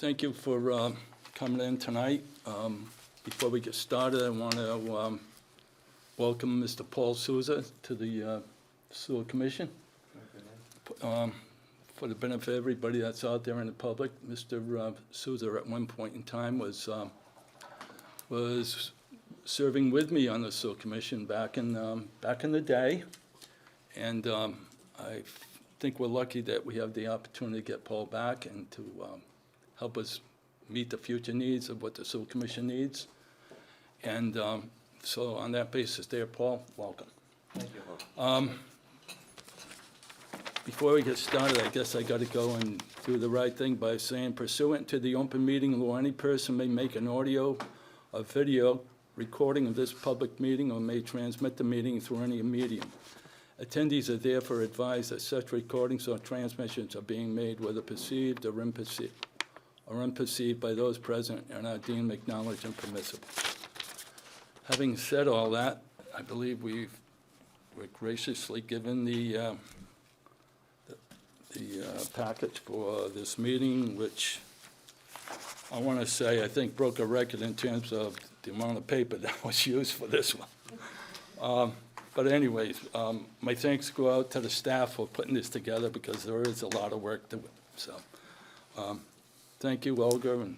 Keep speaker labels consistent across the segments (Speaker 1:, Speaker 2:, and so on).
Speaker 1: Thank you for coming in tonight. Before we get started, I want to welcome Mr. Paul Souza to the Sewer Commission. For the benefit of everybody that's out there in the public, Mr. Souza at one point in time was serving with me on the Sewer Commission back in the day, and I think we're lucky that we have the opportunity to get Paul back and to help us meet the future needs of what the Sewer Commission needs. And so on that basis there, Paul, welcome.
Speaker 2: Thank you.
Speaker 1: Before we get started, I guess I got to go and do the right thing by saying, pursuant to the open meeting law, any person may make an audio or video recording of this public meeting or may transmit the meeting through any medium. Attendees are therefore advised that such recordings or transmissions are being made whether perceived or unperceived by those present and are deemed acknowledged and permissible. Having said all that, I believe we're graciously given the package for this meeting, which I want to say I think broke a record in terms of the amount of paper that was used for this one. But anyways, my thanks go out to the staff for putting this together because there is a lot of work to it. So thank you, Olga and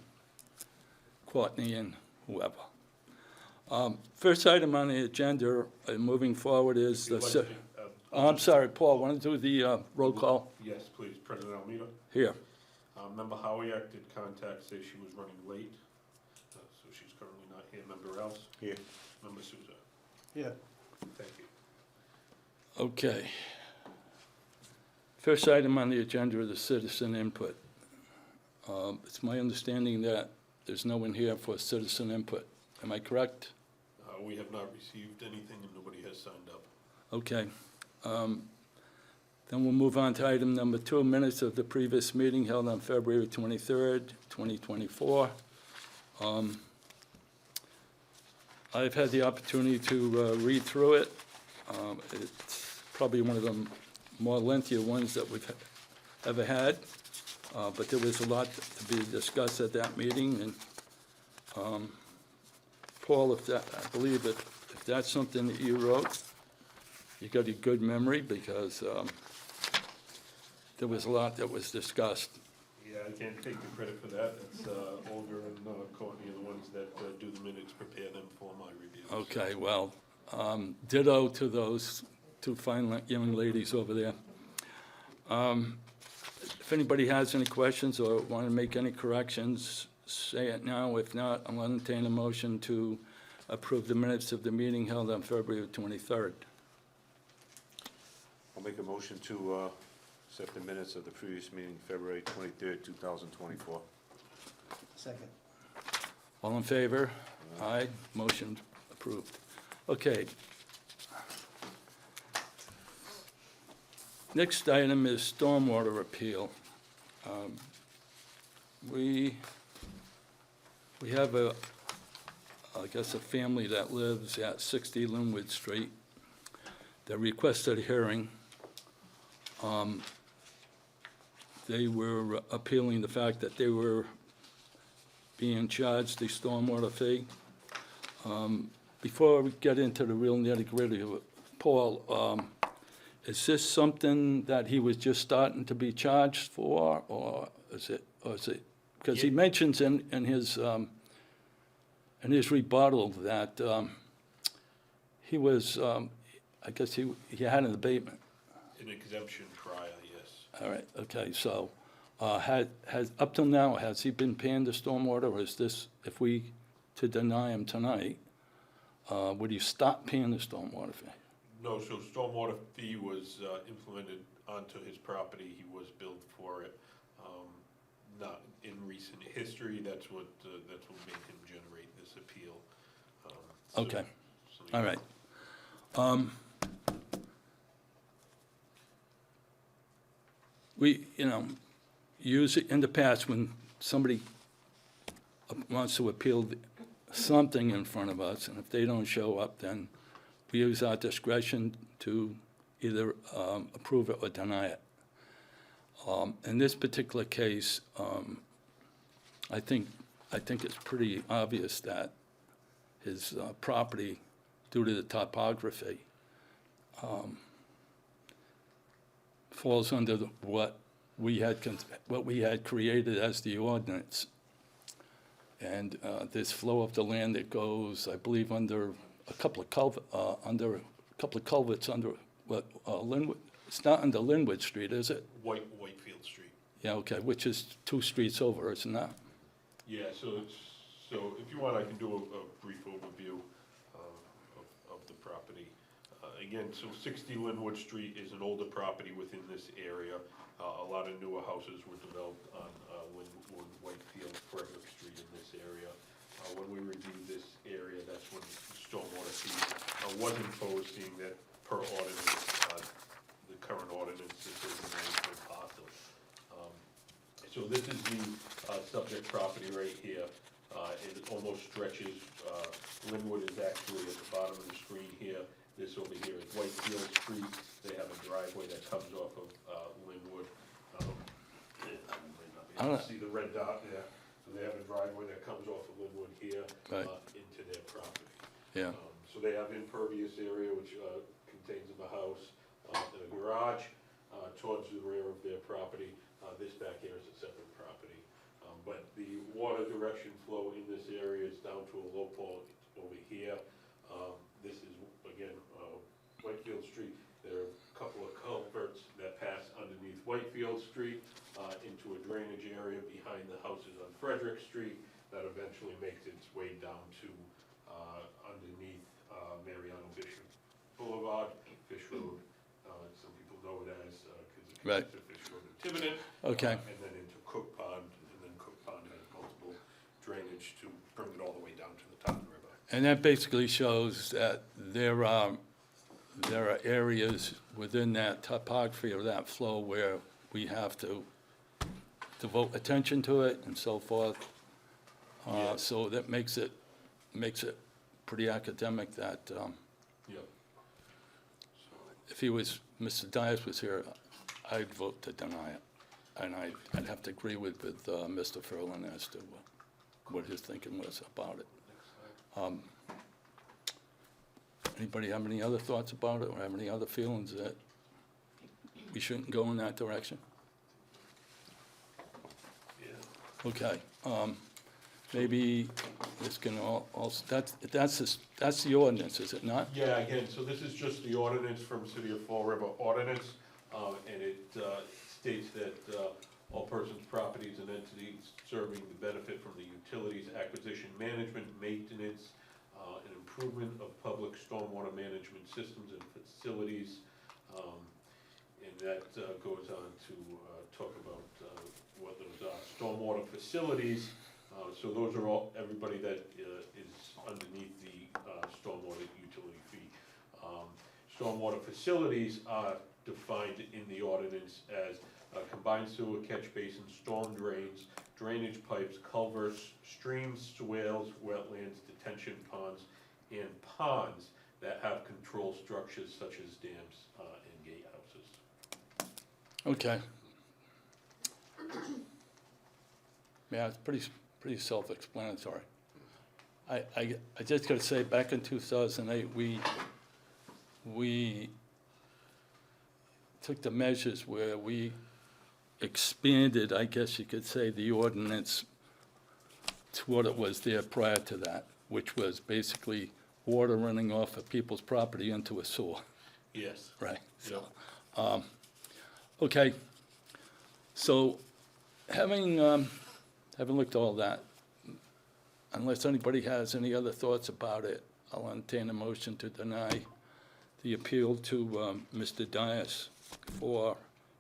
Speaker 1: Courtney and whoever. First item on the agenda moving forward is the... I'm sorry, Paul, want to do the roll call?
Speaker 2: Yes, please. President Almeida.
Speaker 1: Here.
Speaker 2: Member Howiak did contact, say she was running late, so she's currently not here. Member else? Here. Member Souza?
Speaker 3: Yeah.
Speaker 2: Thank you.
Speaker 1: Okay. First item on the agenda is the citizen input. It's my understanding that there's no one here for citizen input. Am I correct?
Speaker 2: We have not received anything and nobody has signed up.
Speaker 1: Okay. Then we'll move on to item number 2, minutes of the previous meeting held on February 23rd, 2024. I've had the opportunity to read through it. It's probably one of the more lengthier ones that we've ever had, but there was a lot to be discussed at that meeting. And Paul, I believe if that's something that you wrote, you got a good memory because there was a lot that was discussed.
Speaker 2: Yeah, I can't take the credit for that. It's Olga and Courtney are the ones that do the minutes, prepare them for my reviews.
Speaker 1: Okay, well, ditto to those two fine young ladies over there. If anybody has any questions or want to make any corrections, say it now. If not, I'll entertain a motion to approve the minutes of the meeting held on February 23rd.
Speaker 4: I'll make a motion to accept the minutes of the previous meeting, February 23rd, 2024.
Speaker 3: Second.
Speaker 1: All in favor? Aye. Motion approved. Okay. Next item is stormwater appeal. We have I guess a family that lives at 60 Linwood Street that requested a hearing. They were appealing the fact that they were being charged the stormwater fee. Before we get into the real nitty-gritty of it, Paul, is this something that he was just starting to be charged for, or is it, because he mentions in his rebuttal that he was, I guess he had an abatement.
Speaker 2: An exemption prior, yes.
Speaker 1: All right, okay, so has up till now, has he been paying the stormwater, or is this, if we to deny him tonight, would he stop paying the stormwater fee?
Speaker 2: No, so stormwater fee was implemented onto his property. He was billed for it. Not in recent history. That's what made him generate this appeal.
Speaker 1: Okay,
Speaker 2: So
Speaker 1: all right. We, use it in the past when somebody wants to appeal something in front of us, and if they don't show up, then we use our discretion to either approve it or deny it. In this particular case, I think it's pretty obvious that his property, due to the topography, falls under what we had created as the ordinance. And this flow of the land that goes, I believe, under a couple of culverts under what, Linwood, it's not under Linwood Street, is it?
Speaker 2: Whitefield Street.
Speaker 1: Yeah, okay, which is 2 streets over, isn't that?
Speaker 2: Yeah, so if you want, I can do a brief overview of the property. Again, so 60 Linwood Street is an older property within this area. A lot of newer houses were developed on Linwood, Whitefield, Frederick Street in this area. When we reviewed this area, that's when stormwater fee was imposed, seeing that per ordinance, the current ordinance is in the parcel. So this is the subject property right here. It almost stretches, Linwood is actually at the bottom of the screen here. This over here is Whitefield Street. They have a driveway that comes off of Linwood. You might not be able to see the red dot there. So they have a driveway that comes off of Linwood here
Speaker 1: Right.
Speaker 2: into their property.
Speaker 1: Yeah,
Speaker 2: So they have impervious area, which contains of a house and a garage towards the rear of their property. This back here is a separate property. But the water direction flow in this area is down to a low point over here. This is, again, Whitefield Street. There are a couple of culverts that pass underneath Whitefield Street into a drainage area behind the houses on Frederick Street that eventually makes its way down to underneath Mariano Bishop Boulevard, Fish Road. Some people know it as, because it
Speaker 1: Right.
Speaker 2: connects to Fish Road and Tiverton.
Speaker 1: Okay.
Speaker 2: And then into Cook Pond, and then Cook Pond has multiple drainage to bring it all the way down to the top of the river.
Speaker 1: and that basically shows that there are areas within that topography of that flow where we have to devote attention to it and so forth.
Speaker 2: Yeah.
Speaker 1: So that makes it pretty academic that
Speaker 2: Yep.
Speaker 1: if Mr. Dias was here, I'd vote to deny it. And I'd have to agree with Mr. Ferlin as to what his thinking was about it. Anybody have any other thoughts about it, or have any other feelings that we shouldn't go in that direction?
Speaker 2: Yeah.
Speaker 1: Okay, maybe this can also, that's the ordinance, is it not?
Speaker 2: Yeah, again, so this is just the ordinance from City of Fall River ordinance, and it states that all persons, properties, and entities serving the benefit from the utilities acquisition, management, maintenance, and improvement of public stormwater management systems and facilities, and that goes on to talk about what those are. Stormwater facilities, so those are all, everybody that is underneath the stormwater utility fee. Stormwater facilities are defined in the ordinance as combined sewer catch basins, storm drains, drainage pipes, culverts, streams, swales, wetlands, detention ponds, and ponds that have control structures such as dams and gatehouses.
Speaker 1: Okay. Yeah, it's pretty self-explanatory. I just gotta say, back in 2008, we took the measures where we expanded, I guess you could say, the ordinance to what it was there prior to that, which was basically water running off of people's property into a sewer,
Speaker 2: Yes.
Speaker 1: right?
Speaker 2: Yep.
Speaker 1: Okay, so having looked at all that, unless anybody has any other thoughts about it, I'll entertain a motion to deny the appeal to Mr. Dias for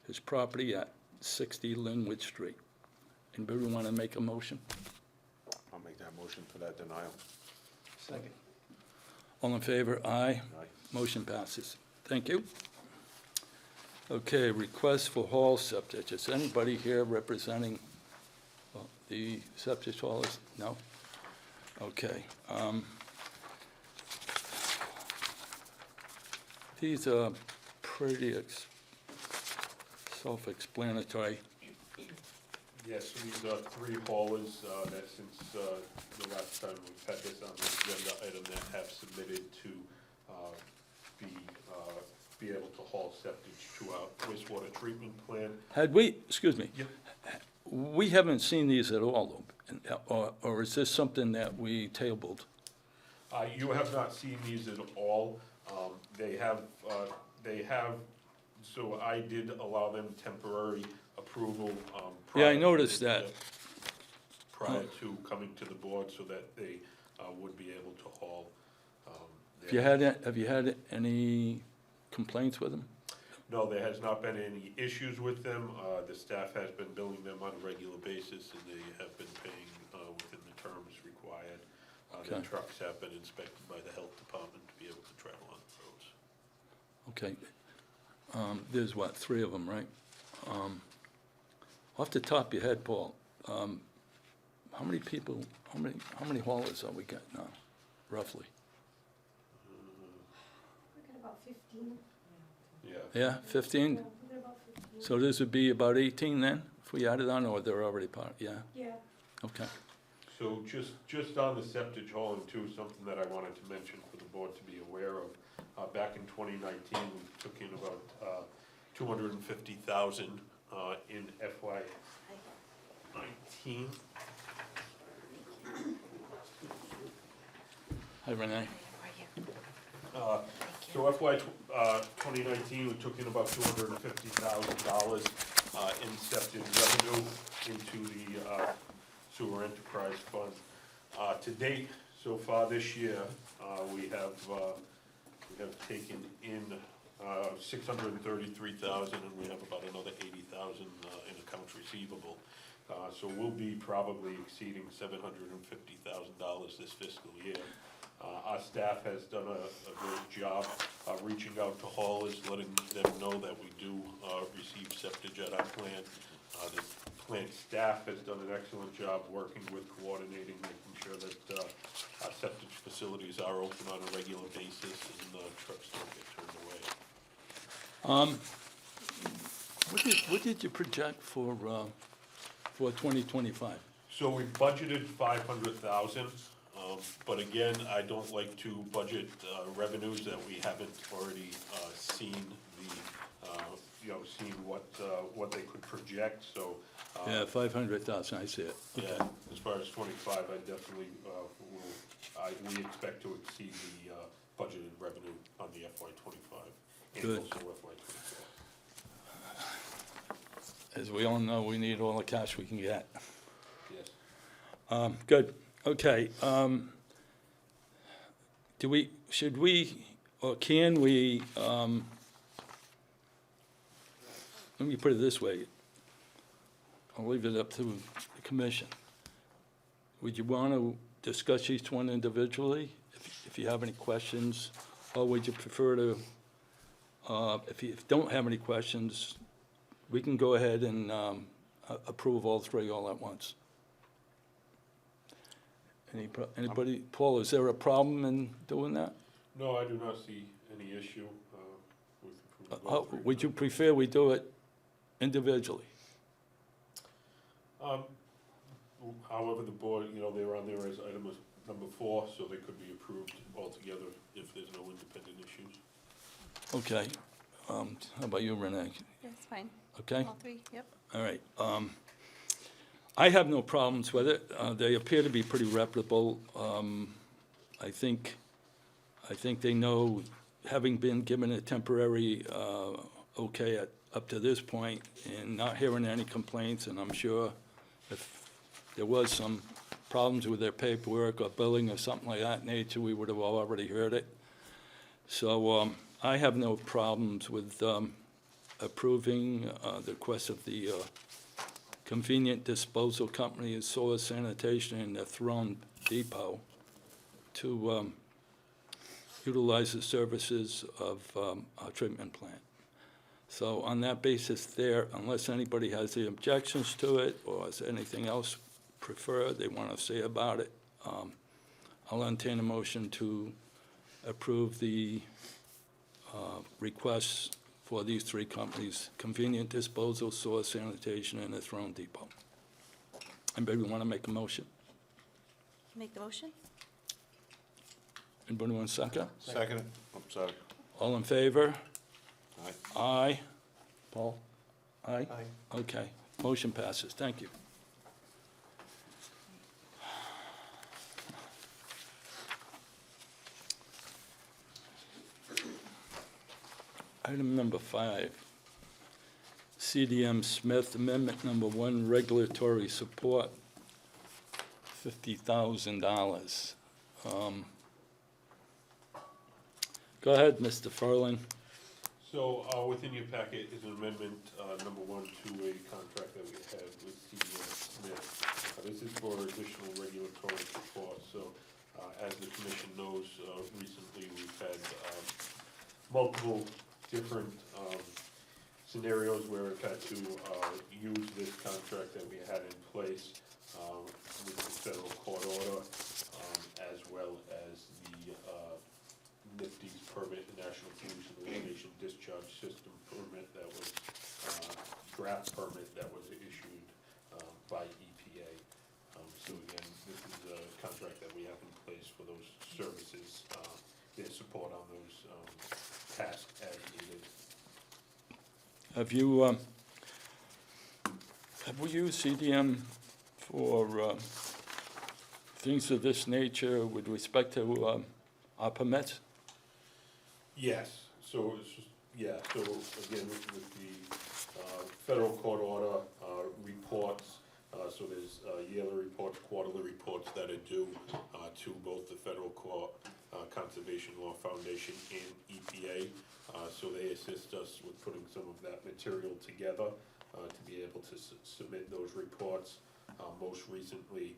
Speaker 1: his property at 60 Linwood Street. Anybody want to make a motion?
Speaker 4: I'll make that motion for that denial.
Speaker 3: Second.
Speaker 1: All in favor? Aye.
Speaker 4: Aye.
Speaker 1: Motion passes. Thank you. Okay, request for hall septic. Is anybody here representing the septic haulers? No? Okay. These are pretty self-explanatory.
Speaker 2: Yes, so these are three haulers that since the last time we've had this on the agenda item that have submitted to be able to haul septic to our wastewater treatment plant.
Speaker 1: Had we, excuse me,
Speaker 2: Yep.
Speaker 1: we haven't seen these at all, though, or is this something that we tabled?
Speaker 2: You have not seen these at all. They have, so I did allow them temporary approval.
Speaker 1: Yeah, I
Speaker 2: prior
Speaker 1: noticed
Speaker 2: to-
Speaker 1: that.
Speaker 2: Prior to coming to the board so that they would be able to haul.
Speaker 1: Have you had any complaints with them?
Speaker 2: No, there has not been any issues with them. The staff has been billing them on a regular basis, and they have been paying within the terms required. The
Speaker 1: Okay.
Speaker 2: trucks have been inspected by the health department to be able to travel on the roads.
Speaker 1: Okay. There's what, 3 of them, right? Off the top of your head, Paul, how many people, how many haulers have we got now, roughly?
Speaker 5: We got about 15.
Speaker 2: Yeah.
Speaker 1: Yeah, 15?
Speaker 5: Yeah, we got about 15.
Speaker 1: So this would be about 18 then, if we added on, or they're already part, yeah,
Speaker 5: Yeah,
Speaker 1: okay.
Speaker 2: So just on the septic hauling too, something that I wanted to mention for the board to be aware of. Back in 2019, we took in about 250,000 in FY 19.
Speaker 1: Hi, Renee.
Speaker 2: So FY 2019, we took in about $250,000 in septic revenue into the sewer enterprise fund. To date, so far this year, we have taken in 633,000, and we have about another 80,000 in accounts receivable. So we'll be probably exceeding $750,000 this fiscal year. Our staff has done a great job reaching out to haulers, letting them know that we do receive septic at our plant. The plant staff has done an excellent job working with coordinating, making sure that our septic facilities are open on a regular basis and trucks don't get turned away.
Speaker 1: What did you project for 2025?
Speaker 2: So we budgeted 500,000, but again, I don't like to budget revenues that we haven't already seen seen what they could project, so.
Speaker 1: Yeah, 500,000, I see it. Okay.
Speaker 2: Yeah, as far as 25, I definitely we expect to exceed the budgeted revenue on the FY 25 and
Speaker 1: Good.
Speaker 2: also FY 24.
Speaker 1: As we all know, we need all the cash we can get.
Speaker 2: Yes.
Speaker 1: Good, okay. Should we, or can we, let me put it this way. I'll leave it up to the commission. Would you want to discuss each one individually, if you have any questions? Or would you prefer to, if you don't have any questions, we can go ahead and approve all 3 all at once? Anybody, Paul, is there a problem in doing that?
Speaker 2: No, I do not see any issue with approving all three.
Speaker 1: Would you prefer we do it individually?
Speaker 2: However, the board, they're on there as item number 4, so they could be approved altogether if there's no independent issues.
Speaker 1: Okay. How about you, Renee?
Speaker 6: That's fine.
Speaker 1: Okay?
Speaker 6: All 3, yep.
Speaker 1: All right. I have no problems with it. They appear to be pretty reputable. I think they know, having been given a temporary okay up to this point, and not hearing any complaints, and I'm sure if there was some problems with their paperwork or billing or something like that nature, we would have already heard it. So I have no problems with approving the request of the Convenient Disposal Company of Soil Sanitation in the Throne Depot to utilize the services of our treatment plant. So on that basis there, unless anybody has any objections to it or has anything else preferred they want to say about it, I'll entertain a motion to approve the requests for these 3 companies, Convenient Disposal, Soil Sanitation, and the Throne Depot. Anybody want to make a motion?
Speaker 6: Make the motion?
Speaker 1: Anybody want a second?
Speaker 4: Second it. I'm sorry.
Speaker 1: All in favor?
Speaker 4: Aye.
Speaker 1: Aye. Paul? Aye?
Speaker 3: Aye.
Speaker 1: Okay, motion passes, thank you. Item number 5, CDM Smith Amendment Number 1, Regulatory Support, $50,000. Go ahead, Mr. Furling.
Speaker 2: So, within your packet is an amendment, number 1 to a contract that we have with CDM Smith. This is for additional regulatory support, so, as the commission knows, recently we've had, multiple different, scenarios where we've had to, use this contract that we had in place, with the federal court order, as well as the, NIPD's permit, National Pollution Elimination Discharge System permit that was, draft permit that was issued by EPA. So again, this is a contract that we have in place for those services, their support on those tasks as needed.
Speaker 1: Have we used CDM for things of this nature with respect to our permits?
Speaker 2: Yes, so, it's just- yeah, so again, with the federal court order reports, so there's yearly reports, quarterly reports that are due to both the federal court, Conservation Law Foundation and EPA. So they assist us with putting some of that material together to be able to submit those reports. Most recently,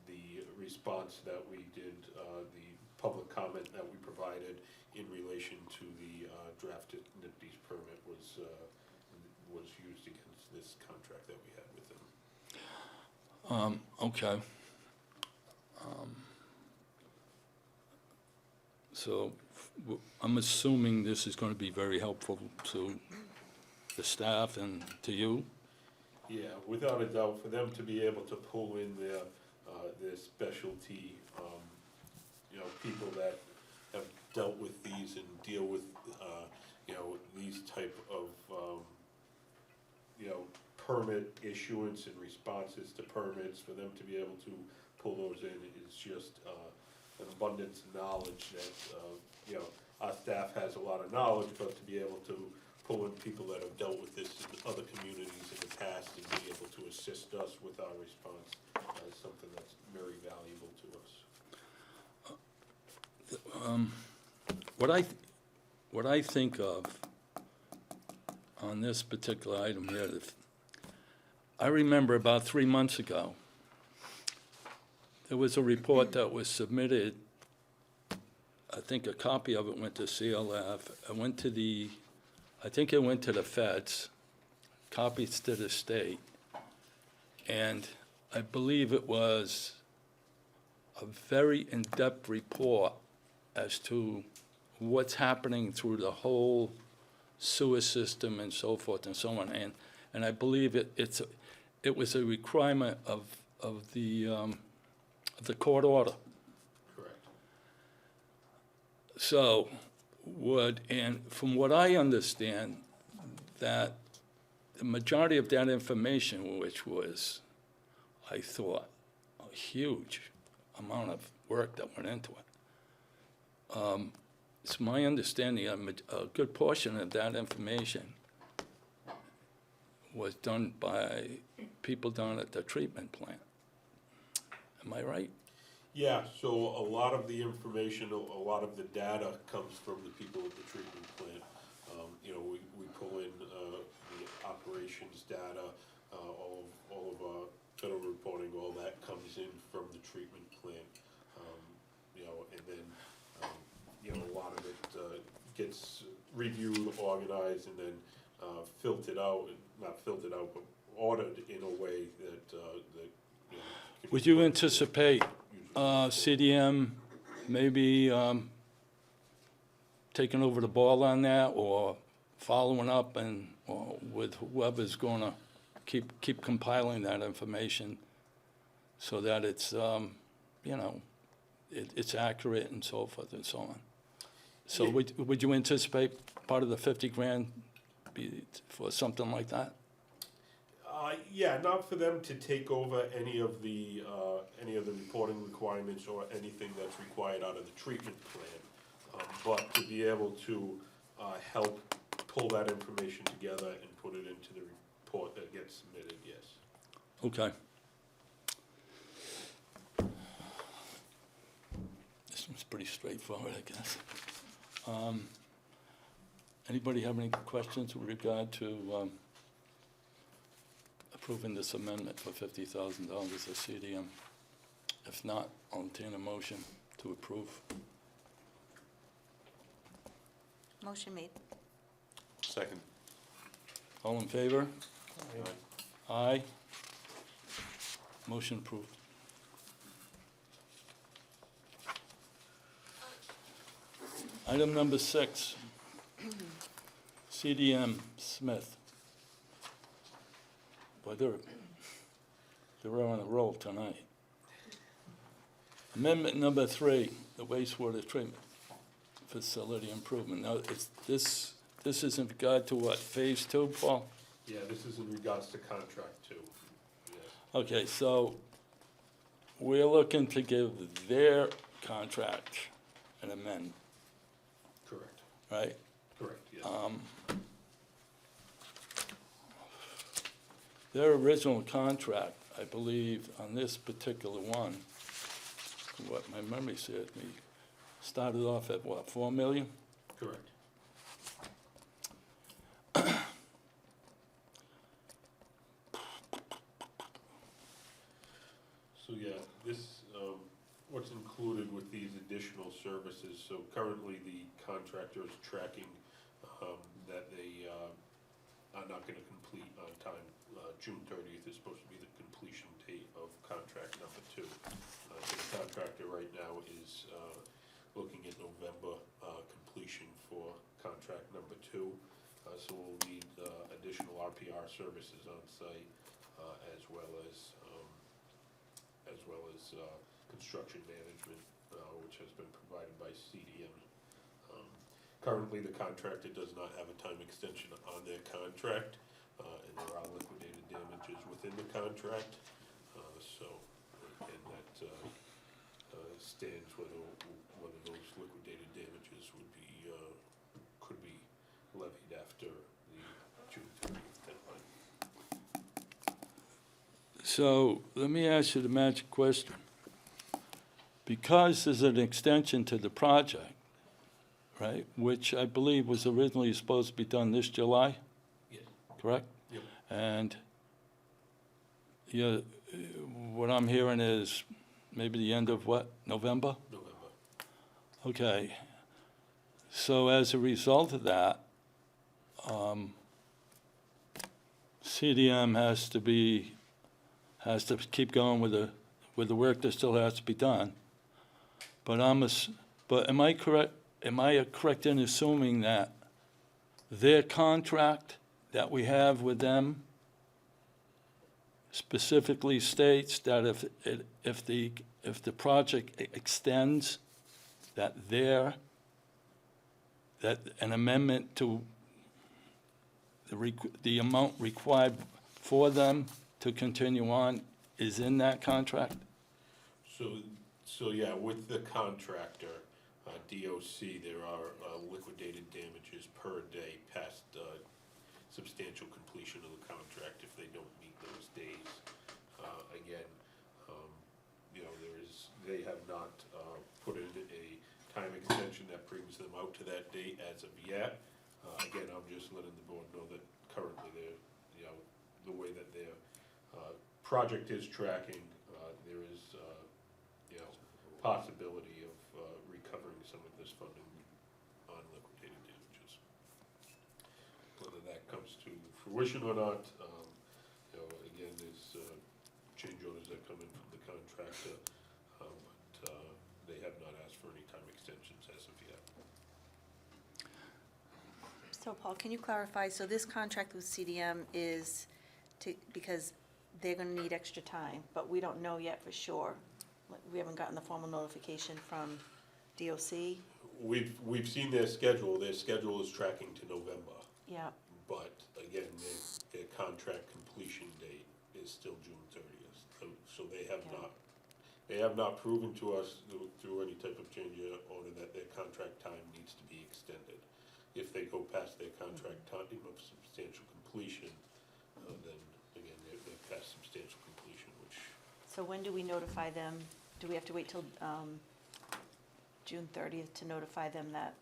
Speaker 2: the response that we did, the public comment that we provided in relation to the drafted NIPD's permit was used against this contract that we had with them.
Speaker 1: Okay. So I'm assuming this is going to be very helpful to the staff and to you?
Speaker 2: Yeah, without a doubt, for them to be able to pull in their specialty, people that have dealt with these and deal with, these type of, permit issuance and responses to permits, for them to be able to pull those in is just, an abundance of knowledge that, our staff has a lot of knowledge, but to be able to pull in people that have dealt with this in other communities in the past and be able to assist us with our response is something that's very valuable to us.
Speaker 1: What I think of on this particular item here, I remember about 3 months ago, there was a report that was submitted. I think a copy of it went to CLF. I think it went to the feds, copies to the state. And I believe it was a very in-depth report as to what's happening through the whole sewer system and so forth and so on. And I believe it was a requirement of the court order.
Speaker 2: Correct.
Speaker 1: So, and from what I understand, that the majority of that information, which was, I thought, a huge amount of work that went into it, it's my understanding a good portion of that information was done by people down at the treatment plant. Am I right?
Speaker 2: Yeah, so a lot of the information, a lot of the data comes from the people at the treatment plant. We pull in the operations data, all of our federal reporting, all that comes in from the treatment plant. And then, a lot of it gets reviewed, organized, and then not filtered out, but ordered in a way that.
Speaker 1: Would you anticipate CDM maybe taking over the ball on that, or following up or with whoever's going to keep compiling that information so that it's, you know, it's accurate and so forth and so on. So
Speaker 2: Yeah.
Speaker 1: would you anticipate part of the 50 grand be for something like that?
Speaker 2: Yeah, not for them to take over any of the reporting requirements or anything that's required out of the treatment plan. But to be able to, help pull that information together and put it into the report that gets submitted, yes.
Speaker 1: Okay. This one's pretty straightforward, I guess. Anybody have any questions with regard to approving this amendment for $50,000 of CDM? If not, I'll entertain a motion to approve.
Speaker 6: Motion made.
Speaker 4: Second.
Speaker 1: All in favor?
Speaker 4: Aye.
Speaker 1: Aye. Motion approved. Item number 6, CDM Smith. Boy, they're on a roll tonight. Amendment number 3, the wastewater treatment facility improvement. Now, this is in regard to what, phase 2, Paul?
Speaker 2: Yeah, this is in regards to contract two. Yes.
Speaker 1: Okay, so we're looking to give their contract an amendment,
Speaker 2: Correct,
Speaker 1: right?
Speaker 2: correct, yes.
Speaker 1: Their original contract, I believe, on this particular one, what my memory serves me, started off at what, 4 million?
Speaker 2: Correct. So, yeah, this, what's included with these additional services, so currently the contractor is tracking, that they, are not gonna complete on time. June 30th is supposed to be the completion date of contract number 2. So the contractor right now is, looking at November, completion for contract number 2. So we'll need, additional RPR services on site, as well as construction management, which has been provided by CDM. Currently, the contractor does not have a time extension on their contract, and there are liquidated damages within the contract. And that stands whether those liquidated damages would be, could be levied after the June 30th deadline.
Speaker 1: So let me ask you the magic question. Because there's an extension to the project, right, which I believe was originally supposed to be done this July,
Speaker 2: Yes.
Speaker 1: correct?
Speaker 2: Yep.
Speaker 1: And yeah, what I'm hearing is maybe the end of what, November?
Speaker 2: November.
Speaker 1: Okay. So as a result of that, CDM has to keep going with the work that still has to be done. But am I correct in assuming that their contract that we have with them specifically states that if the project extends, that an amendment to the amount required for them to continue on is in that contract?
Speaker 2: So yeah, with the contractor, DOC, there are liquidated damages per day past substantial completion of the contract if they don't meet those days. Again, they have not put in a time extension that brings them out to that date as of yet. Again, I'm just letting the board know that currently the way that their project is tracking, there is, possibility of recovering some of this funding on liquidated damages. Whether that comes to fruition or not, again, there's change orders that come in from the contractor, but they have not asked for any time extensions as of yet.
Speaker 6: So Paul, can you clarify, so this contract with CDM is because they're gonna need extra time, but we don't know yet for sure. Like, we haven't gotten the formal notification from DOC.
Speaker 2: We've seen their schedule is tracking to November,
Speaker 6: Yeah,
Speaker 2: but again, their contract completion date is still June 30th. So they have not proven to us through any type of change order that their contract time needs to be extended. If they go past their contract time of substantial completion, then again, they're past substantial completion, which,
Speaker 6: so when do we notify them? Do we have to wait till June 30th to notify them that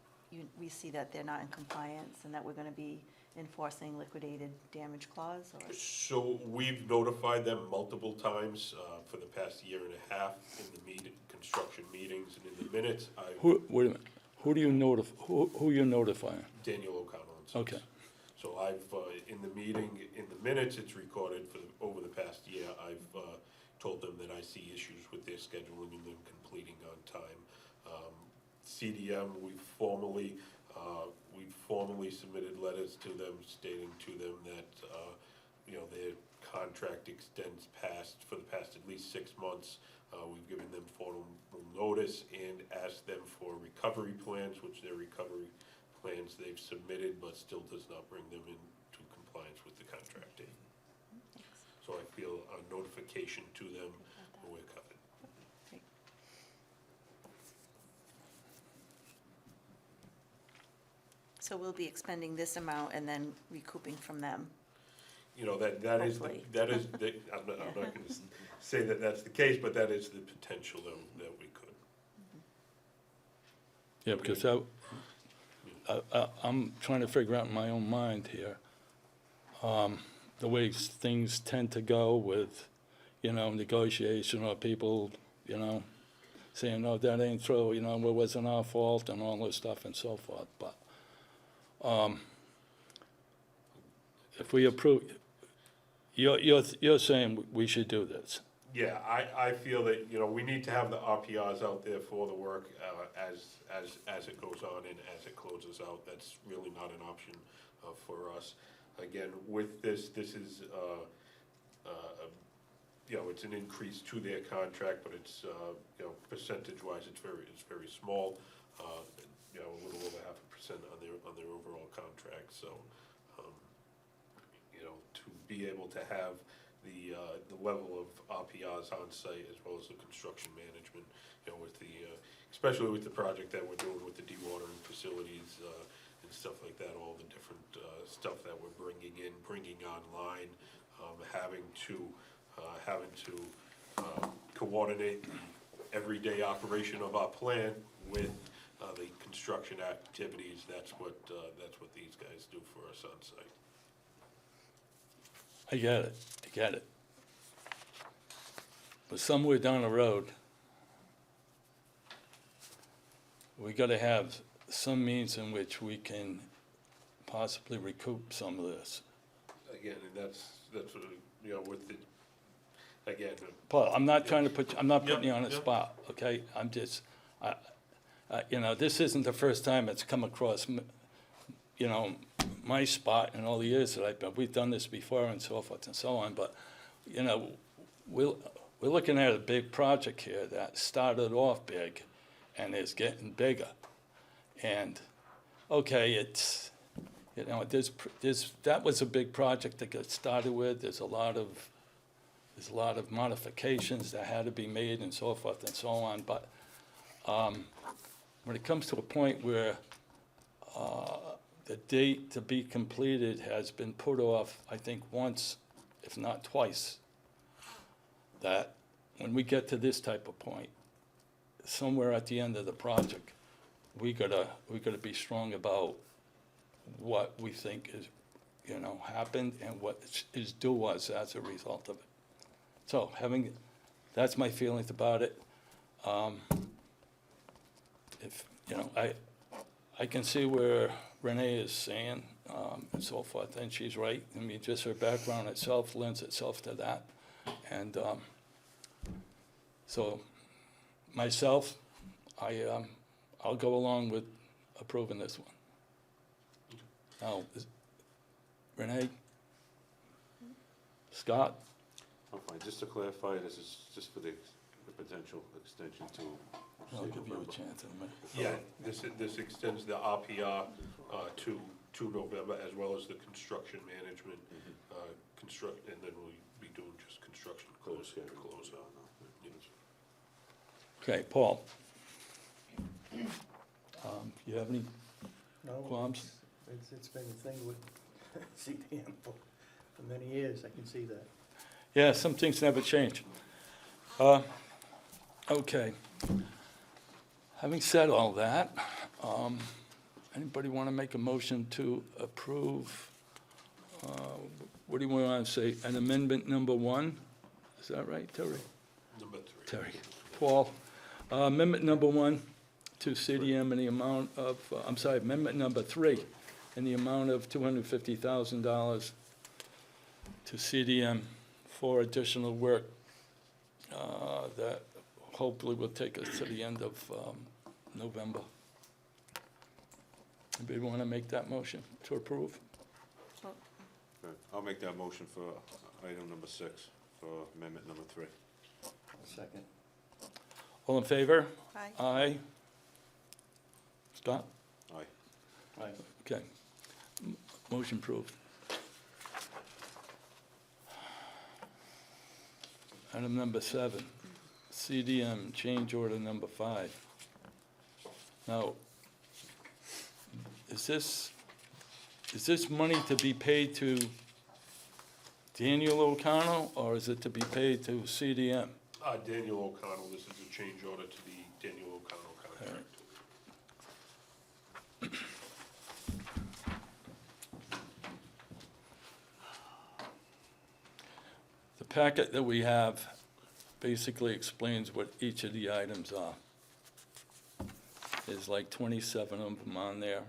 Speaker 6: we see that they're not in compliance and that we're gonna be enforcing liquidated damage clause, or?
Speaker 2: so we've notified them multiple times for the past year and a half in the construction meetings and in the minutes.
Speaker 1: Wait a minute, who do you who you notifying?
Speaker 2: Daniel O'Connell and Sons.
Speaker 1: Okay.
Speaker 2: So I've, in the meeting, in the minutes, it's recorded over the past year, I've told them that I see issues with their scheduling and them completing on time. CDM, we've formally submitted letters to them stating to them that, their contract extends for the past at least 6 months. We've given them formal notice and asked them for recovery plans, which their recovery plans they've submitted, but still does not bring them into compliance with the contract date. So I feel a notification to them, we're covered.
Speaker 6: Great. So we'll be expending this amount and then recouping from them.
Speaker 2: That is,
Speaker 6: Hopefully.
Speaker 2: I'm not gonna say that that's the case, but that is the potential that we could.
Speaker 1: Yeah, because I'm trying to figure out in my own mind here, the way things tend to go with, negotiation or people, saying, no, that ain't true, it wasn't our fault and all this stuff and so forth, but, if we approve, you're saying we should do this?
Speaker 2: Yeah, I feel that, we need to have the RPRs out there for the work, as it goes on and as it closes out. That's really not an option, for us. Again, with this is, it's an increase to their contract, but it's, percentage-wise, it's very small. A little over 0.5% on their overall contract, so, to be able to have the level of RPRs on site as well as the construction management, with especially with the project that we're doing with the dewatering facilities, and stuff like that, all the different, stuff that we're bringing online, having to coordinate the everyday operation of our plant with, the construction activities. That's what these guys do for us on site.
Speaker 1: I get it. But somewhere down the road, we gotta have some means in which we can possibly recoup some of this.
Speaker 2: Again, and that's what, with the, again,
Speaker 1: Paul, I'm not trying to I'm not putting you
Speaker 2: Yep,
Speaker 1: on the
Speaker 2: yep.
Speaker 1: spot, okay? I'm just, this isn't the first time it's come across, my spot in all the years that I've been, we've done this before and so forth and so on, but, we're looking at a big project here that started off big and is getting bigger. And, okay, it's, that was a big project that got started with. There's a lot of modifications that had to be made and so forth and so on, but when it comes to a point where the date to be completed has been put off, I think once, if not twice, that when we get to this type of point, somewhere at the end of the project, we gotta be strong about what we think is, happened and what is due us as a result of it. So that's my feelings about it. If, I can see where Renee is saying, and so forth, and she's right. I mean, just her background itself lends itself to that. And, so, myself, I'll go along with approving this one. Now, Renee? Scott?
Speaker 4: I'm fine. Just to clarify, this is just for the potential extension to.
Speaker 1: I'll
Speaker 4: say
Speaker 1: give you a
Speaker 4: November.
Speaker 1: chance in a minute.
Speaker 2: Yeah, this extends the RPR to November, as well as the construction management, and then we'll be doing just construction close,
Speaker 4: Close, yeah.
Speaker 2: close out. Yes.
Speaker 1: Okay, Paul. You have any
Speaker 3: No,
Speaker 1: qualms?
Speaker 3: it's been a thing with CDM for many years, I can see that.
Speaker 1: Yeah, some things never change. Okay. Having said all that, anybody want to make a motion to approve, what do you want to say, an amendment number 1? Is that right, Terry?
Speaker 2: Number 3.
Speaker 1: Terry. Paul, amendment number 1 to CDM in the amount of, amendment number 3 in the amount of $250,000 to CDM for additional work that hopefully will take us to the end of November. Anybody want to make that motion to approve?
Speaker 4: Okay, I'll make that motion for item number 6, for amendment number 3.
Speaker 3: Second.
Speaker 1: All in favor?
Speaker 6: Aye.
Speaker 1: Aye. Scott?
Speaker 4: Aye.
Speaker 3: Aye.
Speaker 1: Okay. Motion approved. Item number 7, CDM change order number 5. Now, is this money to be paid to Daniel O'Connell, or is it to be paid to CDM?
Speaker 2: Daniel O'Connell, this is a change order to the Daniel O'Connell contract.
Speaker 1: The packet that we have basically explains what each of the items are. There's like 27 of them on there.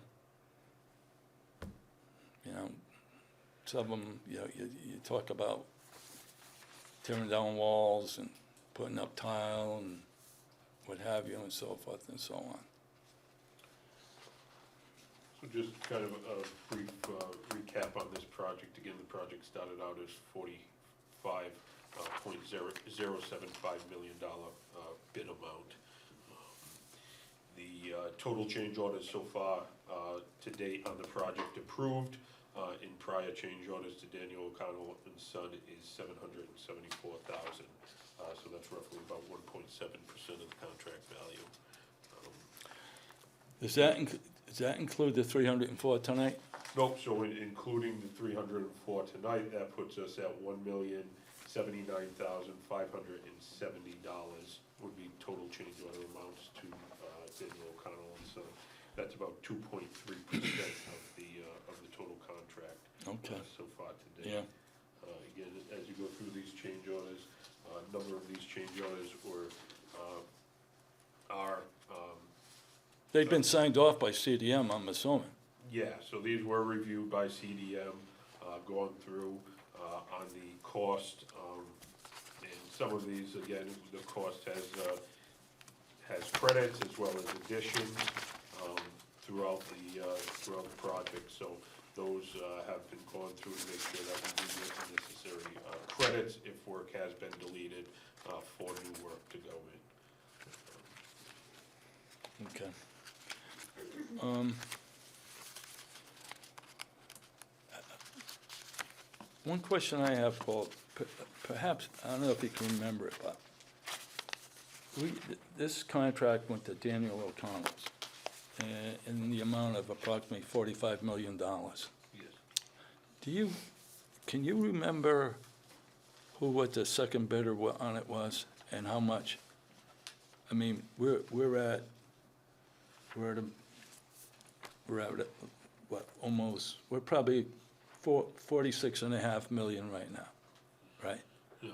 Speaker 1: You know, some of them, you know, you talk about tearing down walls and putting up tile and what have you and so forth and so on.
Speaker 2: So just kind of a brief recap on this project. Again, the project started out as $45.075 million bid amount. The total change orders so far to date on the project approved in prior change orders to Daniel O'Connell and Son is $774,000. So that's roughly about 1.7% of the contract value.
Speaker 1: Does that include the 304 tonight?
Speaker 2: Nope, so including the 304 tonight, that puts us at $1,079,570 would be total change order amounts to Daniel O'Connell and Son. That's about 2.3% of the total contract
Speaker 1: Okay,
Speaker 2: so far to date.
Speaker 1: yeah.
Speaker 2: Again, as you go through these change orders, a number of these change orders are
Speaker 1: They've been signed off by CDM, I'm assuming.
Speaker 2: yeah, so these were reviewed by CDM, going through on the cost, and some of these, again, the cost has credits as well as additions throughout the project, so those have been gone through to make sure that we do get the necessary credits if work has been deleted for new work to go in.
Speaker 1: Okay. One question I have, Paul, perhaps, I don't know if you can remember it, but this contract went to Daniel O'Connell's in the amount of approximately $45 million.
Speaker 2: Yes.
Speaker 1: Can you remember what the second bidder on it was and how much? I mean, we're at what, almost, we're probably 46.5 million right now, right?
Speaker 2: Yeah.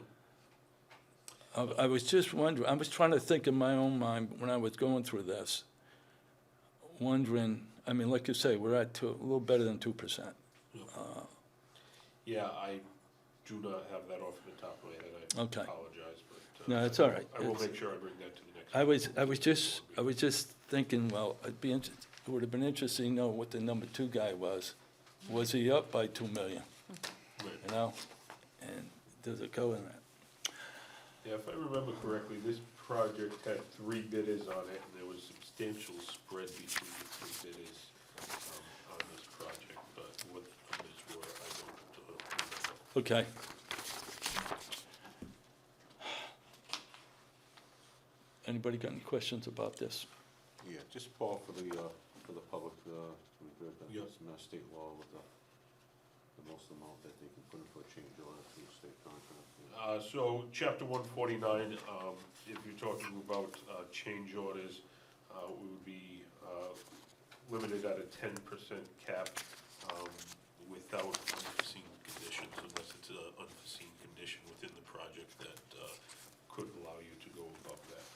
Speaker 1: I was just wondering, I was trying to think in my own mind when I was going through this, wondering, I mean, like you say, we're at a little better than 2%.
Speaker 2: Yeah, I do not have that off the top of my head, I
Speaker 1: Okay.
Speaker 2: apologize, but.
Speaker 1: No, it's all right.
Speaker 2: I will
Speaker 1: It's-
Speaker 2: make sure I bring that to the next.
Speaker 1: I was just thinking, well, it would have been interesting to know what the number 2 guy was. Was he up by 2 million,
Speaker 2: Right.
Speaker 1: you know? And does it go in that?
Speaker 2: Yeah, if I remember correctly, this project had 3 bidders on it, and there was substantial spread between the 3 bidders on this project, but what the numbers were, I don't remember.
Speaker 1: Okay. Anybody got any questions about this?
Speaker 4: Yeah, just Paul, for the public, we've read that
Speaker 2: Yeah.
Speaker 4: it's in state law with the most amount that they can put in for a change order through state contract.
Speaker 2: So, chapter 149, if you're talking about change orders, we would be limited at a 10% cap without unforeseen conditions, unless it's an unforeseen condition within the project that could allow you to go above that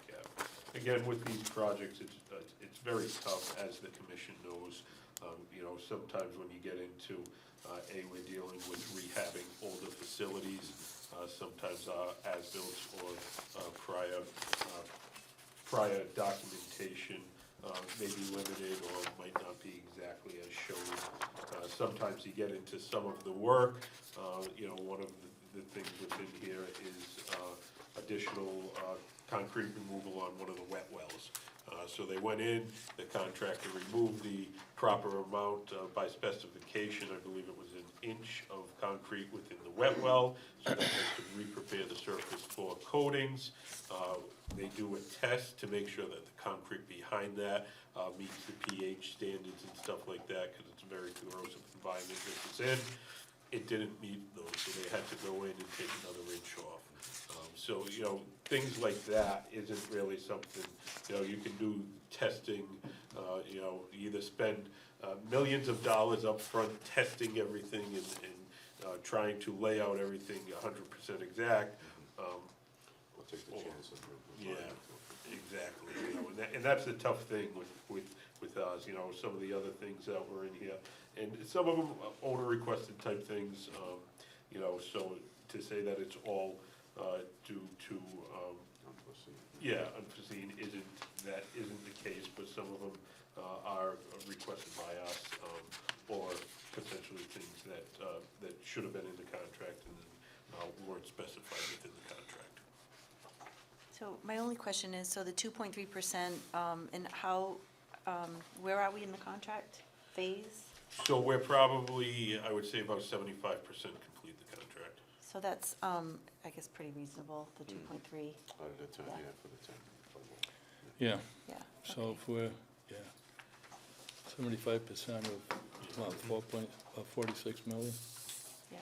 Speaker 2: cap. Again, with these projects, it's very tough, as the commission knows. You know, sometimes when you get into, we're dealing with rehabbing older facilities, sometimes as-built or prior documentation may be limited or might not be exactly as shown. Sometimes you get into some of the work, you know, one of the things within here is additional concrete removal on one of the wet wells. So they went in, the contractor removed the proper amount by specification. I believe it was an inch of concrete within the wet well, so that they could re-prepare the surface for coatings. They do a test to make sure that the concrete behind that meets the pH standards and stuff like that, because it's a very corrosive environment this is in. It didn't meet those, so they had to go in and take another inch off. So, you know, things like that isn't really something, you know, you can do testing, you know, either spend millions of dollars up front testing everything and trying to lay out everything 100% exact.
Speaker 4: We'll take the chance of it.
Speaker 2: Yeah, exactly, you know, and that's the tough thing with us, you know, some of the other things that were in here. And some of them owner requested type things, you know, so to say that it's all due to, unforeseen isn't the case, but some of them are requested by us, or potentially things that should have been in the contract and then weren't specified within the contract.
Speaker 6: So my only question is, so the 2.3%, and how, where are we in the contract phase?
Speaker 2: So we're probably, I would say, about 75% complete the contract.
Speaker 6: So that's, I guess, pretty reasonable, the 2.3,
Speaker 4: Out of the 10,
Speaker 6: Yeah.
Speaker 4: yeah, for the 10.
Speaker 1: Yeah,
Speaker 6: yeah.
Speaker 1: so
Speaker 6: okay.
Speaker 1: if we're, 75% of, what, 46 million?
Speaker 6: Yeah.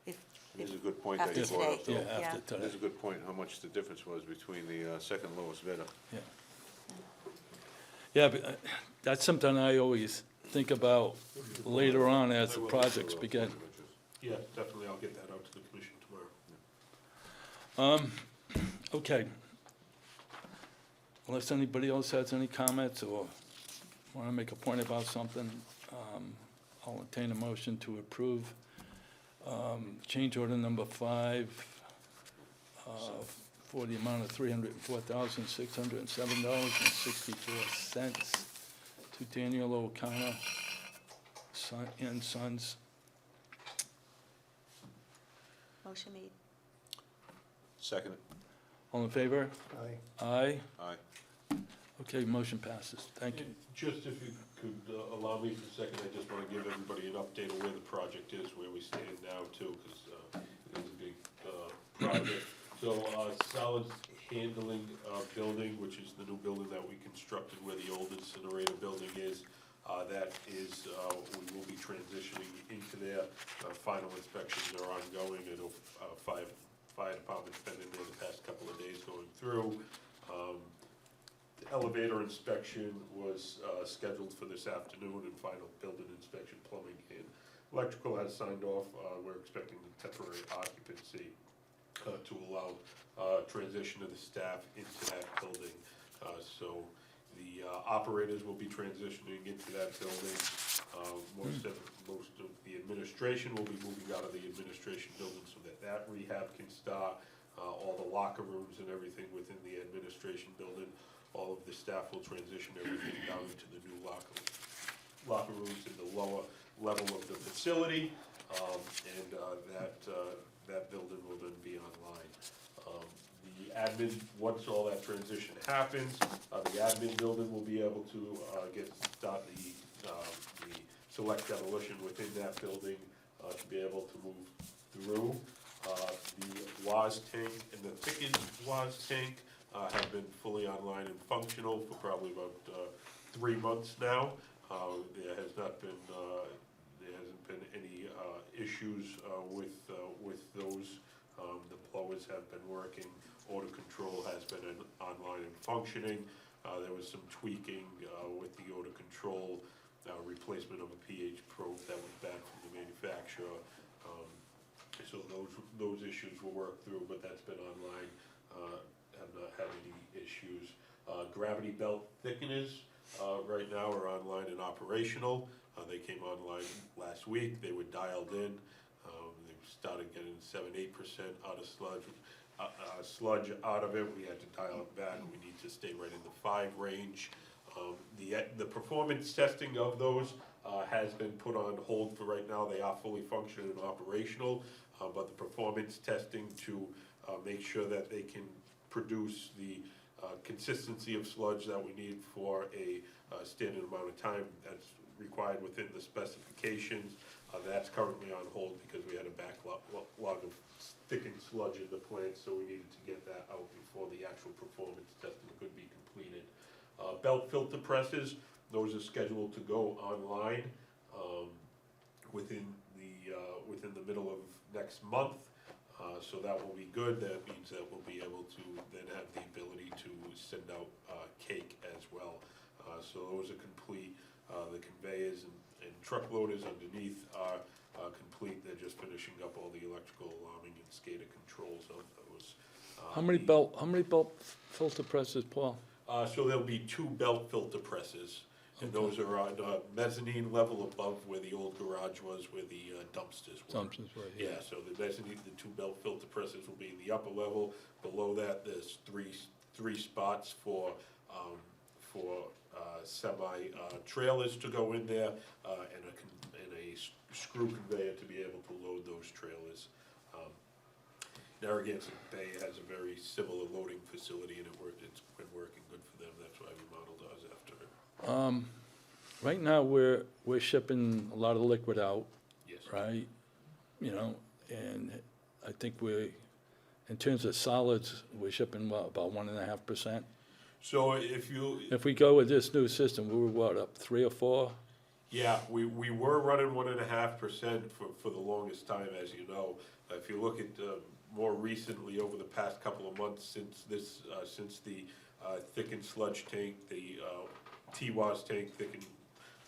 Speaker 6: If,
Speaker 4: This is a good point that
Speaker 6: after
Speaker 4: you brought up,
Speaker 6: today,
Speaker 4: though.
Speaker 1: Yeah, after
Speaker 4: This
Speaker 1: today,
Speaker 4: is a good point, how much the difference was between the second lowest bidder.
Speaker 1: yeah. Yeah, but that's something I always think about later on as the projects begin.
Speaker 2: Yeah, definitely, I'll get that out to the commission tomorrow.
Speaker 1: Okay. Unless anybody else has any comments or want to make a point about something, I'll entertain a motion to approve change order number 5 for the amount of $304,607.64 to Daniel O'Connor and Sons.
Speaker 6: motion made.
Speaker 4: Second,
Speaker 1: All in favor?
Speaker 3: Aye.
Speaker 1: Aye.
Speaker 4: aye.
Speaker 1: Okay, motion passes. Thank you.
Speaker 2: Just if you could allow me for a second, I just want to give everybody an update of where the project is, where we stand now too, because it is a big project. So solids handling building, which is the new building that we constructed where the old incinerator building is, that is, we will be transitioning into there. Final inspections are ongoing. I know fire department's been in there the past couple of days going through. The elevator inspection was scheduled for this afternoon, and final building inspection, plumbing and electrical has signed off. We're expecting the temporary occupancy to allow transition of the staff into that building. So the operators will be transitioning into that building. Most of the administration will be moving out of the administration building so that rehab can start. All the locker rooms and everything within the administration building, all of the staff will transition everything down into the new locker rooms in the lower level of the facility. And that building will then be online. The admin, once all that transition happens, the admin building will be able to start the select demolition within that building to be able to move through. The WAS tank and the thickened WAS tank have been fully online and functional for probably about 3 months now. There hasn't been any issues with those. The blowers have been working. Odor control has been online and functioning. There was some tweaking with the odor control, replacement of a pH probe that was back from the manufacturer. So those issues were worked through, but that's been online. Have not had any issues. Gravity belt thickeners right now are online and operational. They came online last week. They were dialed in. They started getting 7-8% out of sludge out of it. We had to dial it back. We need to stay right in the 5 range. The performance testing of those has been put on hold for right now. They are fully functional and operational, but the performance testing to make sure that they can produce the consistency of sludge that we need for a standard amount of time that's required within the specifications. That's currently on hold because we had a backlog of thickened sludge in the plant, so we needed to get that out before the actual performance testing could be completed. Belt filter presses, those are scheduled to go online within the middle of next month. So that will be good. That means that we'll be able to then have the ability to send out cake as well. So those are complete. The conveyors and truck loaders underneath are complete. They're just finishing up all the electrical alarming and SCADA controls of those.
Speaker 1: How many belt filter presses, Paul?
Speaker 2: So there'll be 2 belt filter presses, and those are on mezzanine level above where the old garage was, where the dumpsters were.
Speaker 1: Dumpsters were,
Speaker 2: Yeah, so the mezzanine, the 2 belt filter presses will be in the upper level. Below that, there's three spots for semi trailers to go in there, and a screw conveyor to be able to load those trailers. Narragansett Bay has a very similar loading facility, and it's been working good for them. That's why we modeled ours after it.
Speaker 1: Right now, we're shipping a lot of liquid out,
Speaker 2: Yes.
Speaker 1: right? You know, and I think in terms of solids, we're shipping what, about 1.5%?
Speaker 2: So if you,
Speaker 1: If we go with this new system, we were what, up 3 or 4?
Speaker 2: yeah, we were running 1.5% for the longest time, as you know. If you look at more recently, over the past couple of months, since the thickened sludge tank, the TWAS tank, thickened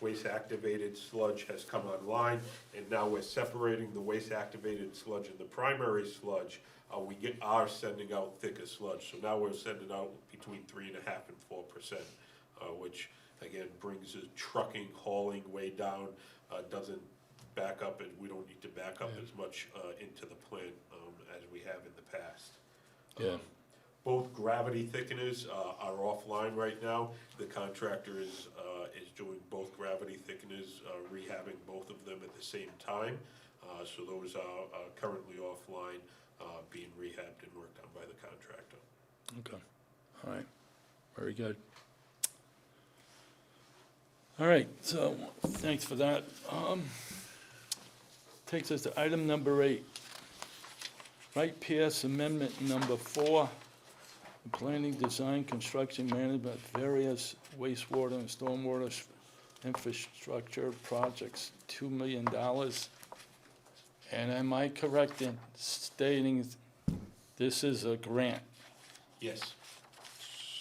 Speaker 2: waste activated sludge has come online, and now we're separating the waste activated sludge and the primary sludge. We are sending out thicker sludge, so now we're sending out between 3.5% and 4%, which again brings the trucking, hauling way down, doesn't back up, and we don't need to back up as much into the plant as we have in the past.
Speaker 1: Yeah.
Speaker 2: Both gravity thickeners are offline right now. The contractor is doing both gravity thickeners, rehabbing both of them at the same time. So those are currently offline, being rehabbed and worked on by the contractor.
Speaker 1: Okay, all right, very good. All right, so, thanks for that. Takes us to item number 8. Wright Pierce Amendment number 4, planning, design, construction, management, various wastewater and stormwater infrastructure projects, $2 million. And am I correct in stating this is a grant?
Speaker 2: Yes.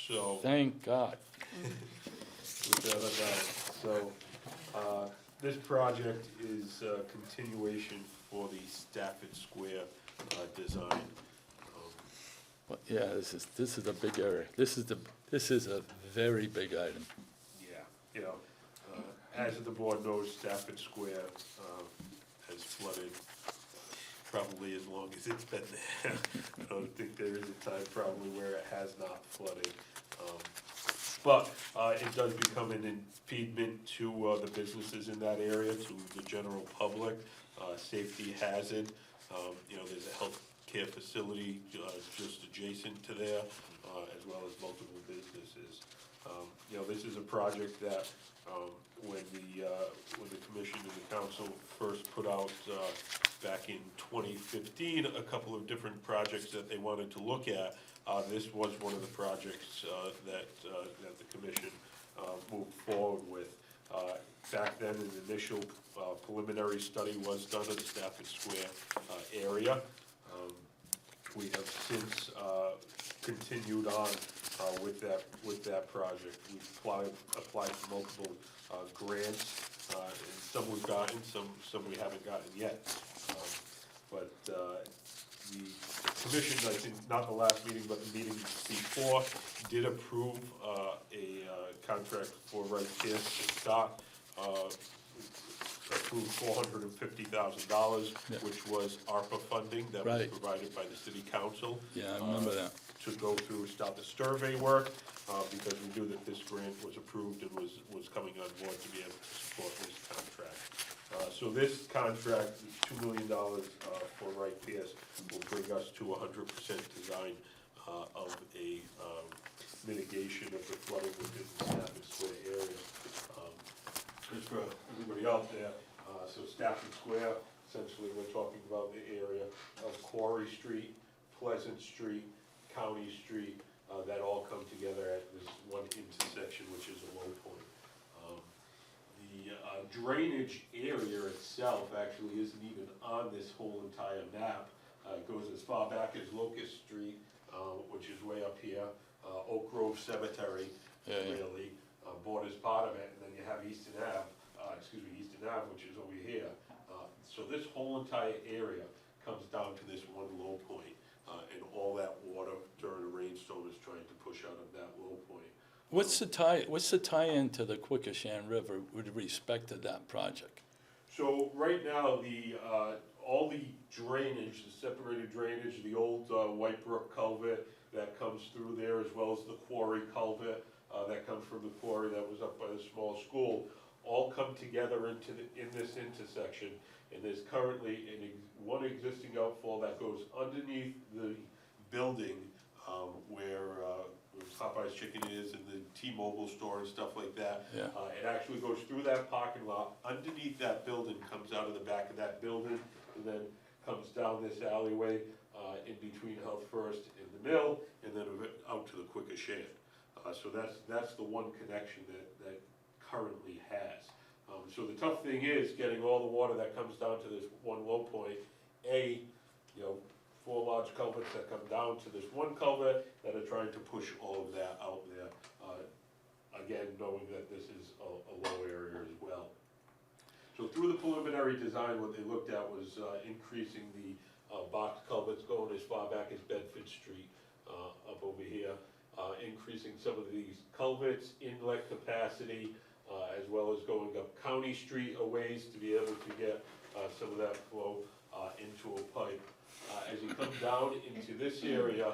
Speaker 2: So.
Speaker 1: Thank God.
Speaker 2: Without a doubt. So, this project is a continuation for the Stafford Square design.
Speaker 1: Well, yeah, this is a big area. This is a very big item.
Speaker 2: Yeah, you know, as the board knows, Stafford Square has flooded probably as long as it's been there. I don't think there is a time probably where it has not flooded. But it does become an impediment to the businesses in that area, to the general public, safety hazard. You know, there's a healthcare facility just adjacent to there, as well as multiple businesses. You know, this is a project that, when the commission and the council first put out, back in 2015, a couple of different projects that they wanted to look at, this was one of the projects, that the commission, moved forward with. Back then, an initial, preliminary study was done of the Stafford Square, area. We have since, continued on, with that project. We've applied for multiple, grants, and some we've gotten, some we haven't gotten yet. But the commission, I think, not the last meeting, but the meeting before, did approve a contract for Wright Pierce to start, approved $450,000,
Speaker 1: Yeah.
Speaker 2: which was ARPA funding that was
Speaker 1: Right.
Speaker 2: provided by the city council.
Speaker 1: Yeah, I remember that.
Speaker 2: To go through, start the survey work, because we knew that this grant was approved and was coming on board to be able to support this contract. So this contract, $2 million for Wright Pierce, will bring us to 100% design of a mitigation of the flooding within the Stafford Square area. Just for everybody out there, so Stafford Square, essentially, we're talking about the area of Quarry Street, Pleasant Street, County Street, that all come together at this one intersection, which is a low point. The drainage area itself actually isn't even on this whole entire map. It goes as far back as Locust Street, which is way up here, Oak Grove Cemetery,
Speaker 1: Yeah, yeah.
Speaker 2: really, borders part of it, and then you have Easton Ave, which is over here. So this whole entire area comes down to this one low point, and all that water during a rainstorm is trying to push out of that low point.
Speaker 1: What's the tie-in to the Quikasham River with respect to that project?
Speaker 2: So right now, all the drainage, the separated drainage, the old White Brook culvert that comes through there, as well as the quarry culvert that comes from the quarry that was up by the small school, all come together in this intersection. And there's currently one existing outfall that goes underneath the building where Popeye's Chicken is and the T-Mobile store and stuff like that.
Speaker 1: Yeah.
Speaker 2: It actually goes through that parking lot, underneath that building, comes out of the back of that building, and then comes down this alleyway in between Health First and the mill, and then out to the Quikasham. So that's the one connection that currently has. So the tough thing is getting all the water that comes down to this one low point, four large culverts that come down to this one culvert that are trying to push all of that out there. Again, knowing that this is a low area as well. So through the preliminary design, what they looked at was increasing the box culverts going as far back as Bedford Street up over here, increasing some of these culverts inlet capacity, as well as going up County Street a ways to be able to get some of that flow into a pipe. As you come down into this area,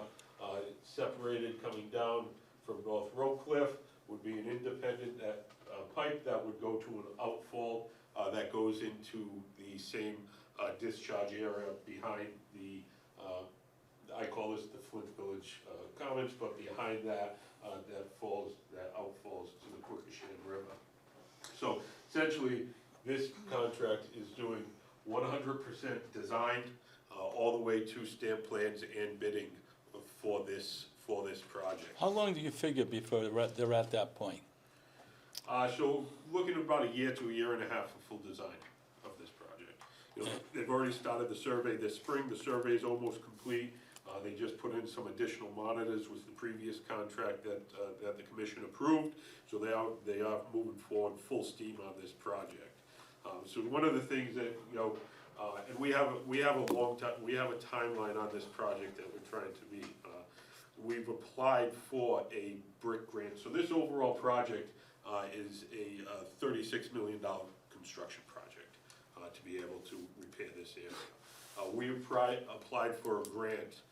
Speaker 2: separated coming down from North Road Cliff would be an independent pipe that would go to an outfall that goes into the same discharge area behind the, I call this the Flint Village Commons, but behind that, that outfalls to the Quikasham River. So essentially, this contract is doing 100% designed, all the way to stamp plans and bidding for this project.
Speaker 1: How long do you figure before they're at that point?
Speaker 2: So looking at about a year to a year and a half for full design of this project. They've already started the survey this spring. The survey is almost complete. They just put in some additional monitors with the previous contract that the commission approved. So they are moving forward full steam on this project. So one of the things that, and we have a timeline on this project that we're trying to meet. We've applied for a BRIC grant. So this overall project is a $36 million construction project to be able to repair this area. We applied for a grant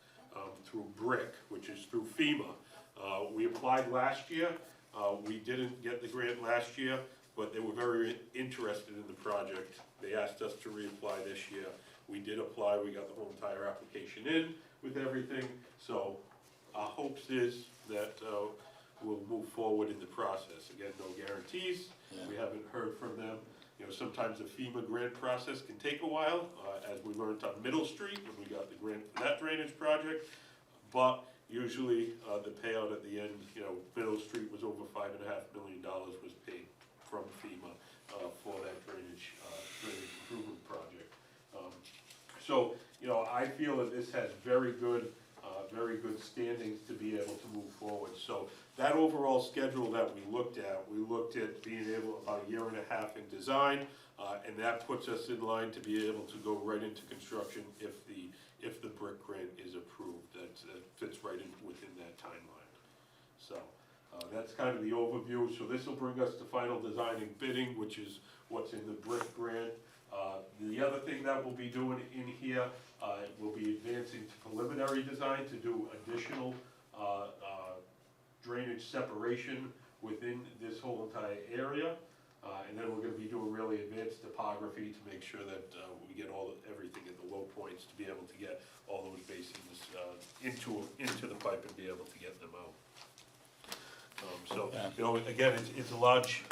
Speaker 2: through BRIC, which is through FEMA. We applied last year. We didn't get the grant last year, but they were very interested in the project. They asked us to reapply this year. We did apply, we got the whole entire application in with everything, so our hopes is that we'll move forward in the process. Again, no guarantees, we haven't heard from them. You know, sometimes the FEMA grant process can take a while, as we learned on Middle Street when we got the grant for that drainage project. But usually, the payout at the end, you know, Middle Street was over $5.5 million was paid from FEMA for that drainage improvement project. So, you know, I feel that this has very good standings to be able to move forward. So that overall schedule that we looked at being able, about a year and a half in design, and that puts us in line to be able to go right into construction if the brick grant is approved. That fits right in within that timeline. So that's kind of the overview. So this will bring us to final design and bidding, which is what's in the brick grant. The other thing that we'll be doing in here, we'll be advancing to preliminary design to do additional drainage separation within this whole entire area. And then we're gonna be doing really advanced topography to make sure that we get everything at the low points to be able to get all those basins into the pipe and be able to get them out. So, you know, again, it's a large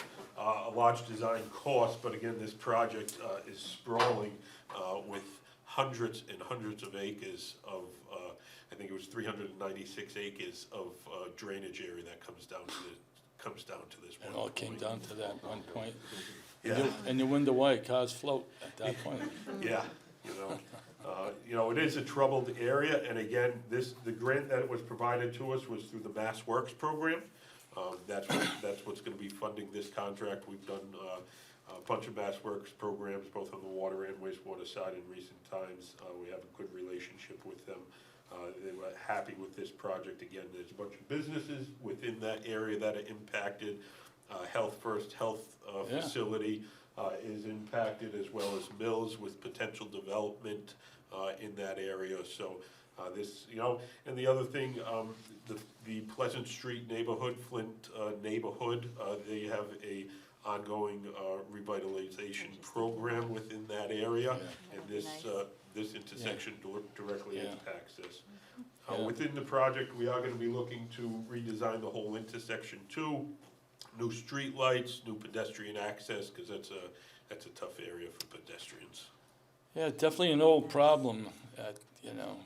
Speaker 2: design cost, but again, this project is sprawling with hundreds and hundreds of acres of, I think it was 396 acres of drainage area that comes down to this one
Speaker 1: It all came
Speaker 2: point.
Speaker 1: down to that one point.
Speaker 2: Yeah.
Speaker 1: And you wonder why cars float at that point.
Speaker 2: Yeah, you know, it is a troubled area, and again, the grant that was provided to us was through the Mass Works program. That's what's gonna be funding this contract. We've done a bunch of Mass Works programs, both on the water and wastewater side in recent times. We have a good relationship with them. They were happy with this project. Again, there's a bunch of businesses within that area that are impacted. Health First Health
Speaker 1: Yeah.
Speaker 2: facility is impacted, as well as Mills with potential development in that area. So this, you know, and the other thing, the Pleasant Street neighborhood, Flint neighborhood, they have a ongoing revitalization program within that area.
Speaker 1: Yeah.
Speaker 2: And this intersection directly
Speaker 1: Yeah.
Speaker 2: impacts this.
Speaker 1: Yeah.
Speaker 2: Within the project, we are gonna be looking to redesign the whole intersection too. New streetlights, new pedestrian access, cause that's a tough area for pedestrians.
Speaker 1: Yeah, definitely an old problem, you know.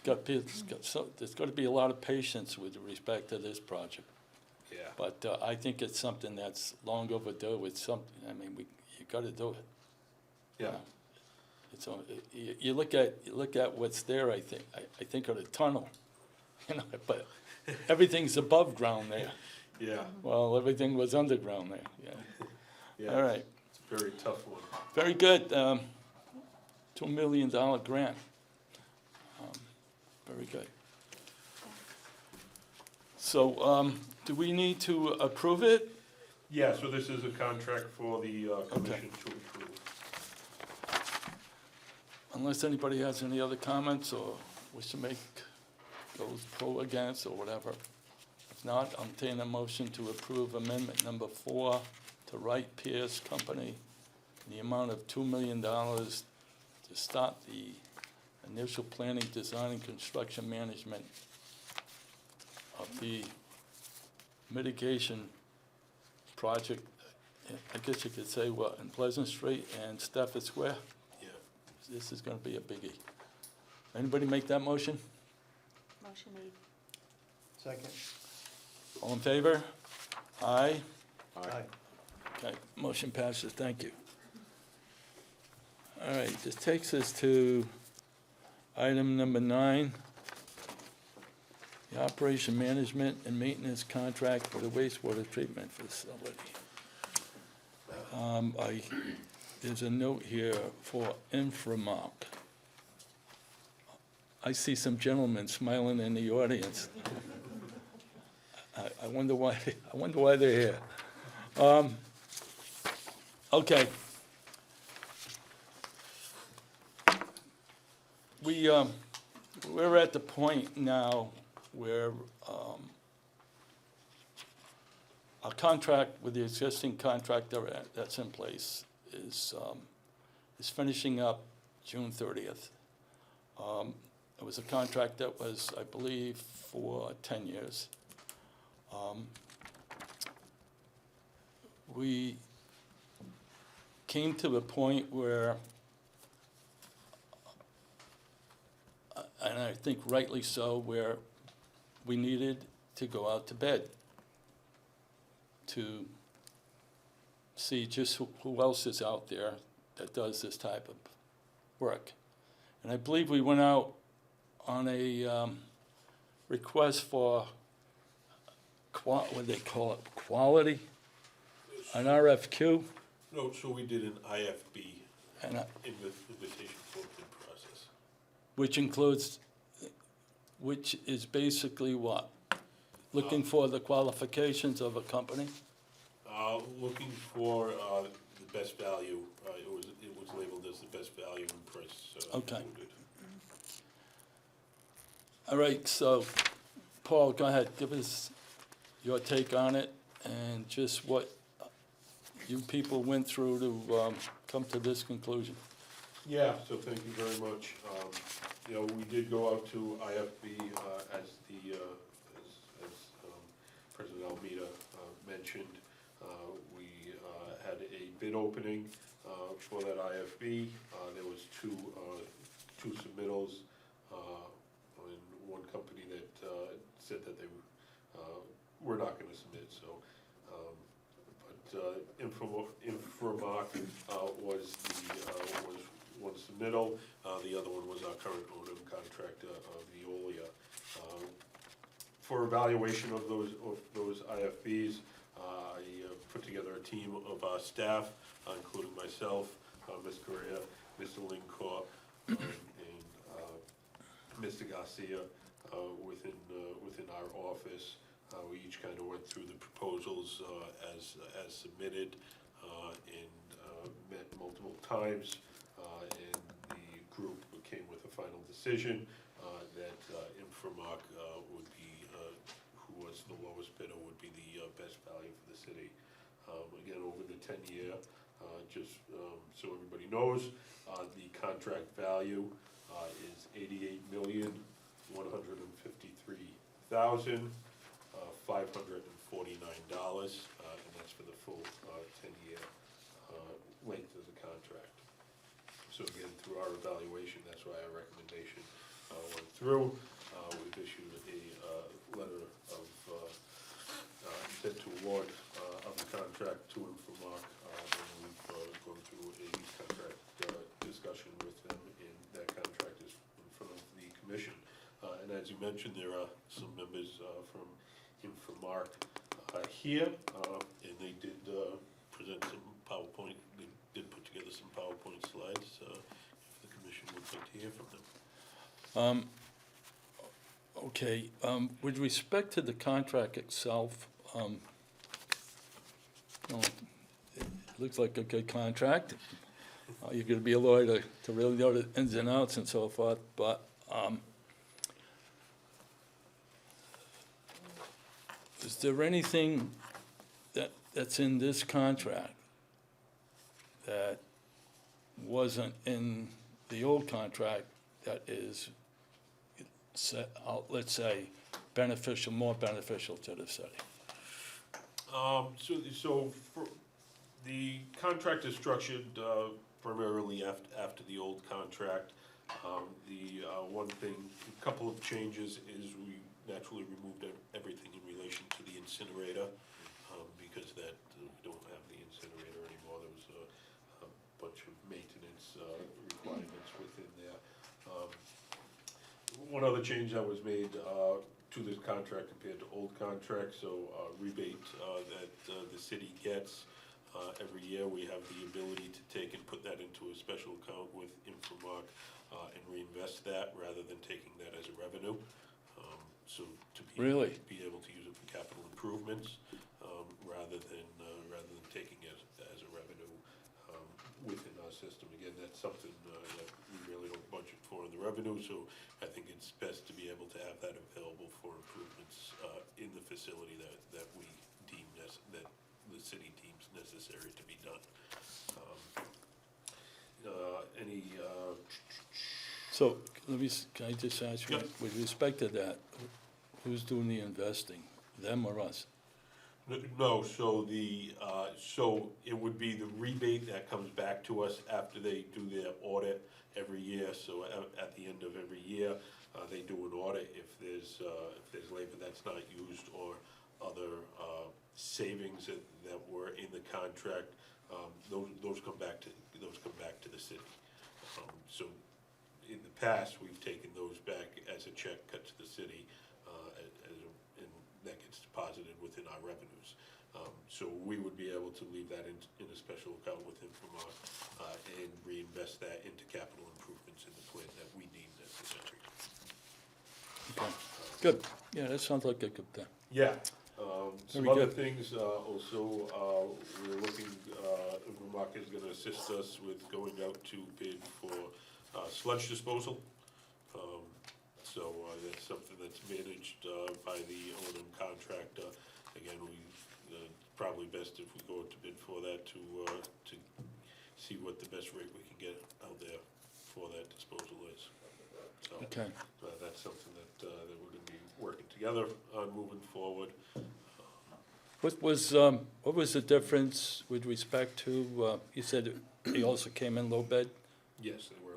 Speaker 1: There's got to be a lot of patience with respect to this project.
Speaker 2: Yeah.
Speaker 1: But I think it's something that's long overdue. It's something, I mean, you got to do it.
Speaker 2: Yeah.
Speaker 1: It's, you look at what's there, I think of the tunnel, you know, but everything's above ground there.
Speaker 2: Yeah,
Speaker 1: Well, everything was underground there, yeah.
Speaker 2: yeah.
Speaker 1: All right,
Speaker 2: It's a very tough one.
Speaker 1: very good. $2 million grant. Very good. So, do we need to approve it?
Speaker 2: Yeah, so this is a contract for the commission to approve.
Speaker 1: Unless anybody has any other comments or wish to goes pro against or whatever. If not, I'll entertain a motion to approve amendment number 4 to Wright Pierce Company in the amount of $2 million to start the initial planning, design, and construction management of the mitigation project, I guess you could say, what, in Pleasant Street and Stafford Square?
Speaker 2: Yeah.
Speaker 1: This is gonna be a biggie. Anybody make that motion?
Speaker 6: Motion made.
Speaker 3: Second.
Speaker 1: All in favor? Aye?
Speaker 3: Aye.
Speaker 1: Okay, motion passes, thank you. All right, this takes us to item number 9, the operation management and maintenance contract for the wastewater treatment facility. There's a note here for Inframark. I see some gentlemen smiling in the audience. I wonder why they're here. Okay. We're at the point now where our contract with the existing contractor that's in place is finishing up June 30th. It was a contract that was, I believe, for 10 years. We came to the point where, and I think rightly so, where we needed to go out to bid to see just who else is out there that does this type of work. And I believe we went out on a request for, what do they call it, quality? An RFQ?
Speaker 2: No, so we did an IFB,
Speaker 1: And
Speaker 2: invitation for bid process.
Speaker 1: which includes, which is basically what? Looking for the qualifications of a company?
Speaker 2: Looking for the best value, it was labeled as the best value and price
Speaker 1: Okay.
Speaker 2: included.
Speaker 1: All right, so, Paul, go ahead, give us your take on it and just what you people went through to come to this conclusion.
Speaker 2: Yeah, so thank you very much. You know, we did go out to IFB as President Almeida mentioned. We had a bid opening for that IFB. There was two submittals, and one company that said that they were not gonna submit, so. But Inframark was one submittal. The other one was our current owner and contractor, Veolia. For evaluation of those IFBs, I put together a team of our staff, including myself, Ms. Correa, Mr. Lincourt, and Mr. Garcia, within our office. We each kind of went through the proposals as submitted and met multiple times, and the group came with a final decision that Inframark would be, who was the lowest bidder, would be the best value for the city. Again, over the 10-year, just so everybody knows, the contract value is $88,153,549, and that's for the full 10-year length of the contract. So again, through our evaluation, that's why our recommendation went through. We've issued a letter of intent to award of the contract to Inframark, and we've gone through a contract discussion with them, and that contract is in front of the commission. And as you mentioned, there are some members from Inframark here, and they did present some PowerPoint, they did put together some PowerPoint slides, if the commission would like to hear from them.
Speaker 1: Okay, with respect to the contract itself, you know, it looks like a good contract. You're gonna be a lawyer to really know the ins and outs and so forth, but, is there anything that's in this contract that wasn't in the old contract that is, let's say, beneficial, more beneficial to the city?
Speaker 2: So for, the contract is structured primarily after the old contract. The one thing, a couple of changes is we naturally removed everything in relation to the incinerator, because that, we don't have the incinerator anymore. There was a bunch of maintenance requirements within there. One other change that was made to this contract compared to old contract, so rebate that the city gets every year, we have the ability to take and put that into a special account with Inframark and reinvest that rather than taking that as a revenue. So to
Speaker 1: Really?
Speaker 2: be able to use it for capital improvements rather than taking it as a revenue within our system. Again, that's something that we really don't budget for in the revenue, so I think it's best to be able to have that available for improvements in the facility that we deem that the city deems necessary to be done. any,
Speaker 1: So, can I just ask you,
Speaker 2: Yep.
Speaker 1: with respect to that, who's doing the investing, them or us?
Speaker 2: no, so so it would be the rebate that comes back to us after they do their audit every year. So at the end of every year, they do an audit. If there's labor that's not used or other savings that were in the contract, those come back to the city. So in the past, we've taken those back as a check cut to the city, and that gets deposited within our revenues. So we would be able to leave that in a special account within and reinvest that into capital improvements in the plan that we deem necessary.
Speaker 1: Okay, good, yeah, that sounds like a good thing.
Speaker 2: Yeah, some
Speaker 1: Very
Speaker 2: other
Speaker 1: good.
Speaker 2: things, also, we're looking, Vermont is gonna assist us with going out to bid for sludge disposal. So that's something that's managed by the O&M contractor. Again, probably best if we go out to bid for that to see what the best rate we can get out there for that disposal is. So
Speaker 1: Okay,
Speaker 2: that's something that we're gonna be working together on moving forward.
Speaker 1: what was the difference with respect to, you said he also came in low bid?
Speaker 2: Yes, they were.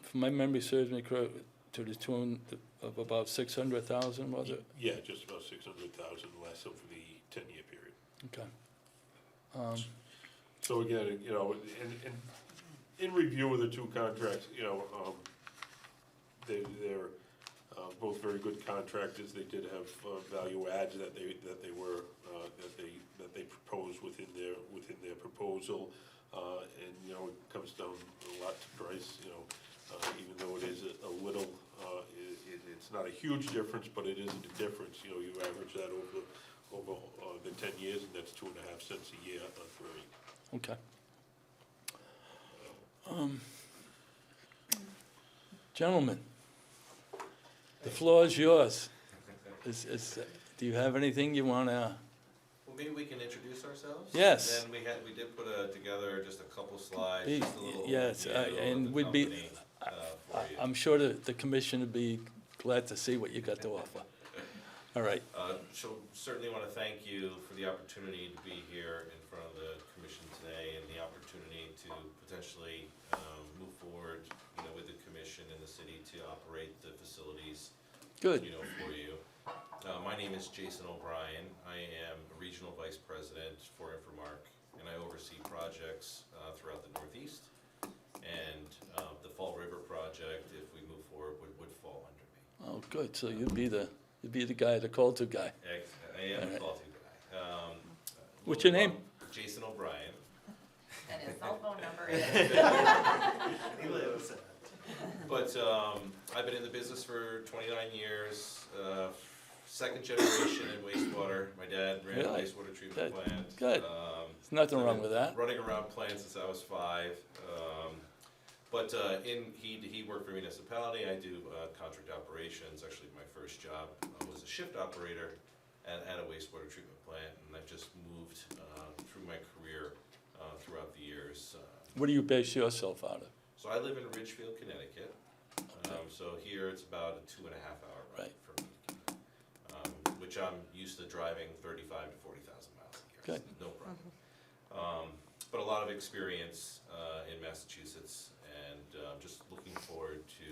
Speaker 1: If my memory serves me correct, to the tune of about 600,000, was it?
Speaker 2: Yeah, just about 600,000 less over the 10-year period.
Speaker 1: Okay.
Speaker 2: So again, you know, in review of the two contracts, you know, they're both very good contractors. They did have value adds that they proposed within their proposal, and you know, it comes down a lot to price. You know, even though it is a little, it's not a huge difference, but it isn't a difference. You know, you average that over the 10 years, and that's 2.5 cents a year for a
Speaker 1: Okay. Gentlemen, the floor is yours. Do you have anything you want to,
Speaker 7: Well, maybe we can introduce ourselves?
Speaker 1: Yes.
Speaker 7: And then we did put together just a couple slides,
Speaker 1: Be-
Speaker 7: just a little
Speaker 1: yes,
Speaker 7: overview of
Speaker 1: and
Speaker 7: the
Speaker 1: we'd be-
Speaker 7: company, for you.
Speaker 1: I'm sure the commission would be glad to see what you got to offer. All right,
Speaker 7: So certainly want to thank you for the opportunity to be here in front of the commission today and the opportunity to potentially move forward, you know, with the commission and the city to operate the facilities,
Speaker 1: good.
Speaker 7: you know, for you. My name is Jason O'Brien. I am a regional vice president for Infomark, and I oversee projects throughout the Northeast. And the Fall River project, if we move forward, would fall under me.
Speaker 1: Oh, good, so you'd be the guy, the call-to guy.
Speaker 7: I am a call-to guy.
Speaker 1: What's your name?
Speaker 7: Jason O'Brien.
Speaker 8: And his cell phone number
Speaker 3: He lives.
Speaker 7: But I've been in the business for 29 years, second generation in wastewater. My dad ran a
Speaker 1: Really?
Speaker 7: wastewater treatment
Speaker 1: Good.
Speaker 7: plant.
Speaker 1: Good. There's nothing
Speaker 7: I've
Speaker 1: wrong
Speaker 7: been
Speaker 1: with that.
Speaker 7: Running around plants since I was 5. But he worked for a municipality. I do contract operations. Actually, my first job was a shift operator at a wastewater treatment plant, and I've just moved through my career throughout the years.
Speaker 1: What do you base yourself out of?
Speaker 7: So I live in Ridgefield, Connecticut. So here it's about a 2.5-hour ride
Speaker 1: Right.
Speaker 7: for me, which I'm used to driving 35 to 40,000 miles a year.
Speaker 1: Good.
Speaker 7: No problem. But a lot of experience in Massachusetts, and just looking forward to,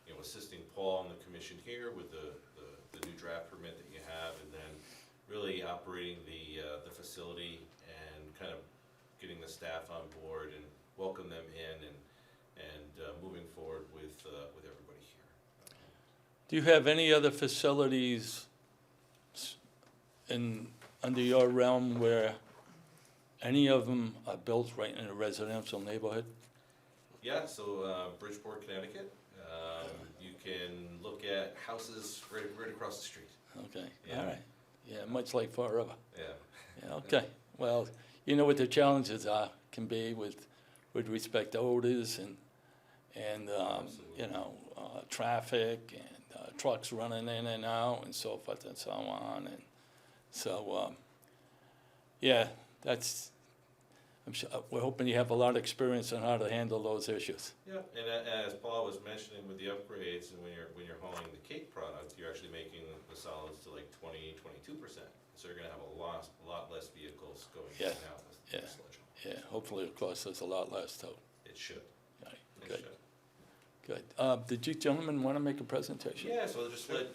Speaker 7: you know, assisting Paul and the commission here with the new draft permit that you have, and then really operating the facility and kind of getting the staff on board and welcome them in and moving forward with everybody here.
Speaker 1: Do you have any other facilities under your realm where any of them are built right in a residential neighborhood?
Speaker 7: Yeah, so Bridgeport, Connecticut, you can look at houses right across the street.
Speaker 1: Okay,
Speaker 7: Yeah.
Speaker 1: all right. Yeah, much like Fall River.
Speaker 7: Yeah.
Speaker 1: Yeah, okay. Well, you know what the challenges can be with respect to odors and you know, traffic and trucks running in and out and so forth and so on. And so, yeah, we're hoping you have a lot of experience on how to handle those issues.
Speaker 7: Yeah, and as Paul was mentioning with the upgrades, and when you're hauling the cake product, you're actually making the solids to like 20-22%. So you're gonna have a lot less vehicles going in
Speaker 1: Yeah,
Speaker 7: and out with
Speaker 1: yeah.
Speaker 7: the sludge.
Speaker 1: Yeah, hopefully it'll cost us a lot less too.
Speaker 7: It should,
Speaker 1: Right,
Speaker 7: it
Speaker 1: good,
Speaker 7: should.
Speaker 1: good. Did you gentlemen want to make a presentation?
Speaker 7: Yeah, so I'll just let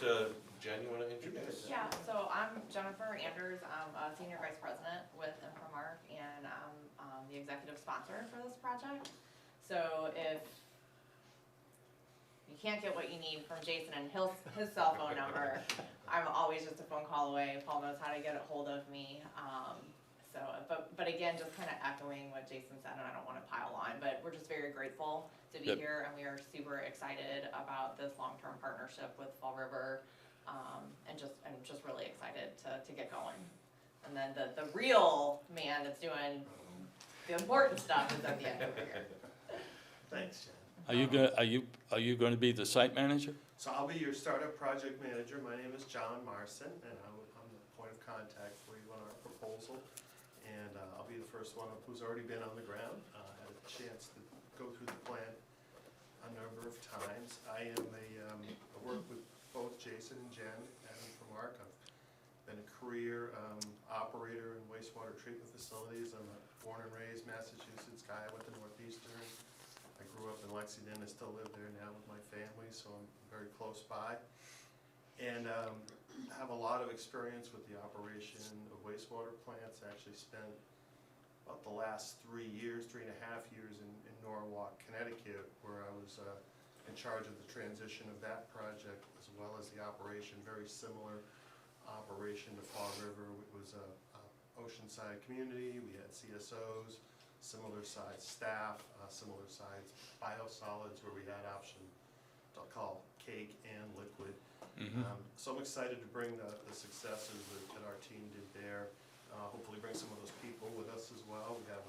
Speaker 7: Jen, you wanna introduce?
Speaker 8: Yeah, so I'm Jennifer Anders, I'm a senior vice president with Infomark, and I'm the executive sponsor for this project. So if you can't get what you need from Jason and his cell phone number, I'm always just a phone call away. Paul knows how to get a hold of me. But again, just kind of echoing what Jason said, and I don't want to pile on, but we're just very grateful to be
Speaker 1: Yep.
Speaker 8: here, and we are super excited about this long-term partnership with Fall River, and just really excited to get going. And then the real man that's doing the important stuff is at the end over here.
Speaker 3: Thanks, Jen.
Speaker 1: Are you going to be the site manager?
Speaker 9: So I'll be your startup project manager. My name is John Marson, and I'm the point of contact for you on our proposal. And I'll be the first one who's already been on the ground. Had a chance to go through the plan a number of times. I work with both Jason and Jen at Infomark. I've been a career operator in wastewater treatment facilities. I'm a born and raised Massachusetts guy. I went to Northeastern. I grew up in Lexington. I still live there now with my family, so I'm very close by. And have a lot of experience with the operation of wastewater plants. I actually spent about the last 3 years, 3.5 years in Norwalk, Connecticut, where I was in charge of the transition of that project as well as the operation. Very similar operation to Fall River. It was a oceanside community. We had CSOs, similar size staff, similar size biosolids where we had option to call cake and liquid. So I'm excited to bring the successes that our team did there. Hopefully bring some of those people with us as well. We have,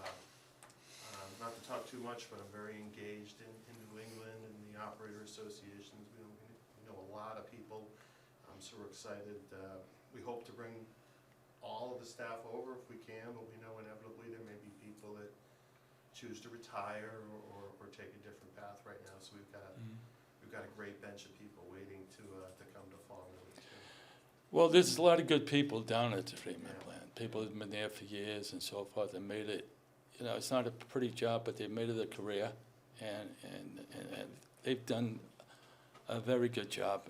Speaker 9: not to talk too much, but I'm very engaged in New England and the operator associations. We know a lot of people, so we're excited. We hope to bring all of the staff over if we can, but we know inevitably there may be people that choose to retire or take a different path right now. So we've got a great bench of people waiting to come to Fall River.
Speaker 1: Well, there's a lot of good people down at the treatment plant. People who've been there for years and so forth and made it, it's not a pretty job, but they've made it a career. And they've done a very good job.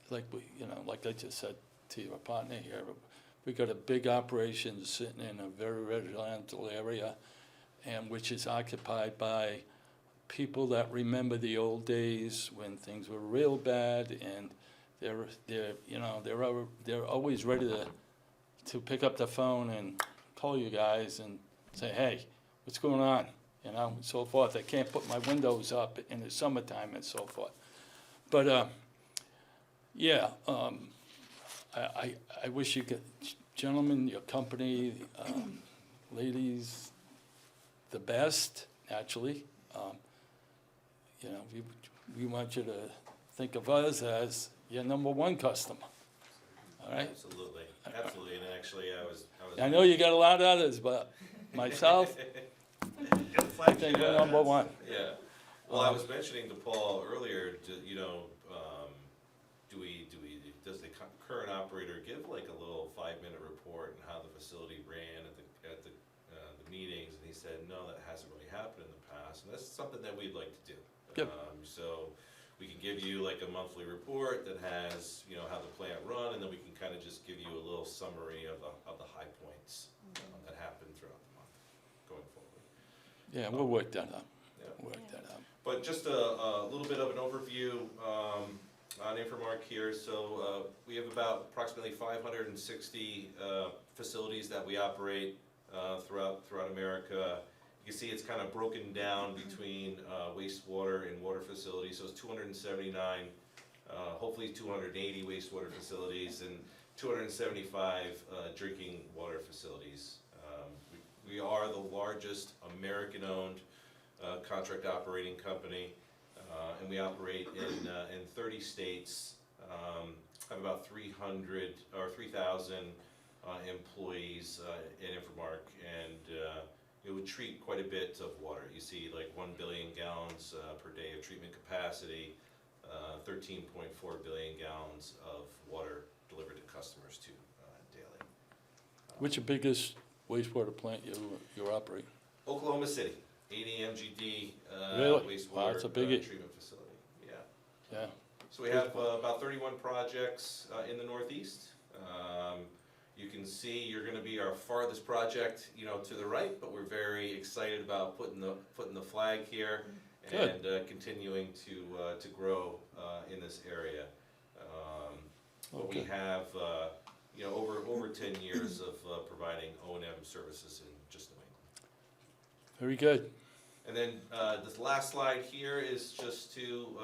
Speaker 1: Like I just said to your partner here, we got a big operation sitting in a very residential area, and which is occupied by people that remember the old days when things were real bad, and they're always ready to pick up the phone and call you guys and say, hey, what's going on, and so forth. I can't put my windows up in the summertime and so forth. But I wish you could, gentlemen, your company, ladies, the best, naturally. We want you to think of us as your number one customer, all right?
Speaker 7: Absolutely, absolutely, and actually I was.
Speaker 1: I know you got a lot of others, but myself, I think we're number one.
Speaker 7: Yeah, well, I was mentioning to Paul earlier, does the current operator give like a little 5-minute report on how the facility ran at the meetings? And he said, no, that hasn't really happened in the past, and that's something that we'd like to do.
Speaker 1: Yep.
Speaker 7: So we can give you like a monthly report that has, how the plant run, and then we can kind of just give you a little summary of the high points that happened throughout the month going forward.
Speaker 1: Yeah, we'll work that out.
Speaker 7: Yeah.
Speaker 1: Work that out.
Speaker 7: But just a little bit of an overview on Infomark here. So we have about approximately 560 facilities that we operate throughout America. You can see it's kind of broken down between wastewater and water facilities. So it's 279, hopefully 280 wastewater facilities and 275 drinking water facilities. We are the largest American-owned contract operating company, and we operate in 30 states. Have about 3,000 employees in Infomark, and it would treat quite a bit of water. You see like 1 billion gallons per day of treatment capacity, 13.4 billion gallons of water delivered to customers too daily.
Speaker 1: Which the biggest wastewater plant you operate?
Speaker 7: Oklahoma City, 80 MGD
Speaker 1: Really? Wow,
Speaker 7: wastewater
Speaker 1: that's a biggie.
Speaker 7: treatment facility. Yeah.
Speaker 1: Yeah,
Speaker 7: So we have about 31 projects in the Northeast. You can see you're going to be our farthest project, to the right, but we're very excited about putting the flag here
Speaker 1: Good.
Speaker 7: and continuing to grow in this area. But we
Speaker 1: Okay.
Speaker 7: have over 10 years of providing O&M services in just New England.
Speaker 1: very good.
Speaker 7: And then this last slide here is just to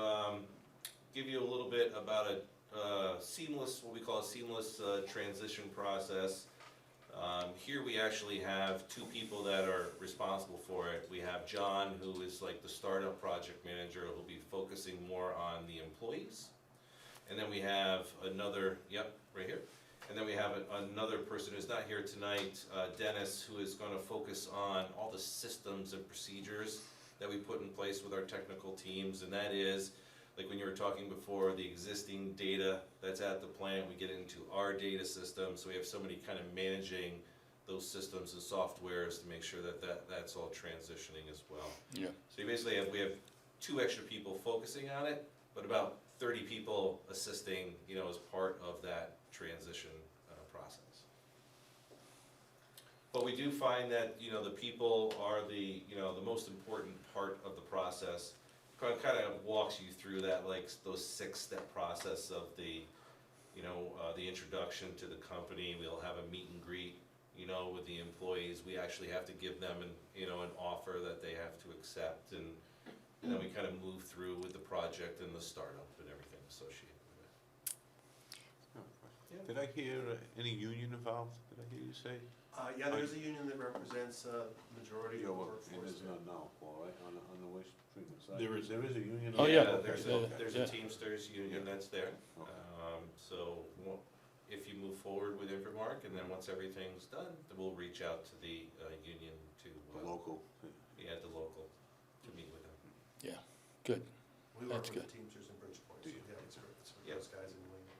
Speaker 7: give you a little bit about a what we call a seamless transition process. Here we actually have two people that are responsible for it. We have John, who is like the startup project manager, who'll be focusing more on the employees. And then we have another, right here. And then we have another person who's not here tonight, Dennis, who is gonna focus on all the systems and procedures that we put in place with our technical teams, and that is, like when you were talking before, the existing data that's at the plant, we get into our data system, so we have somebody kind of managing those systems and softwares to make sure that's all transitioning as well.
Speaker 1: Yeah,
Speaker 7: So you basically we have 2 extra people focusing on it, but about 30 people assisting, as part of that transition process. But we do find that, the people are the most important part of the process. Kind of walks you through that, like those 6-step process of the introduction to the company. We'll have a meet and greet, with the employees. We actually have to give them an offer that they have to accept, and then we kind of move through with the project and the startup and everything associated with it. Yeah.
Speaker 4: Did I hear any union involved? Did I hear you say?
Speaker 9: Yeah, there's a union that represents majority of the
Speaker 4: It
Speaker 9: workforce.
Speaker 4: is not now, Paul, right, on the waste treatment side?
Speaker 2: There is-
Speaker 4: There is a union?
Speaker 1: Oh, yeah.
Speaker 7: There's
Speaker 1: Yeah.
Speaker 7: a Teamsters union that's there.
Speaker 4: Okay.
Speaker 7: So if you move forward with Infomark, and then once everything's done, then we'll reach out to the union to,
Speaker 4: The local,
Speaker 7: the local, to meet with them.
Speaker 1: yeah, good.
Speaker 9: We work
Speaker 1: That's
Speaker 9: with
Speaker 1: good.
Speaker 9: the Teamsters in Bridgeport, so
Speaker 4: Do you?
Speaker 9: yeah, it's for
Speaker 7: Yeah.
Speaker 9: those guys in New England.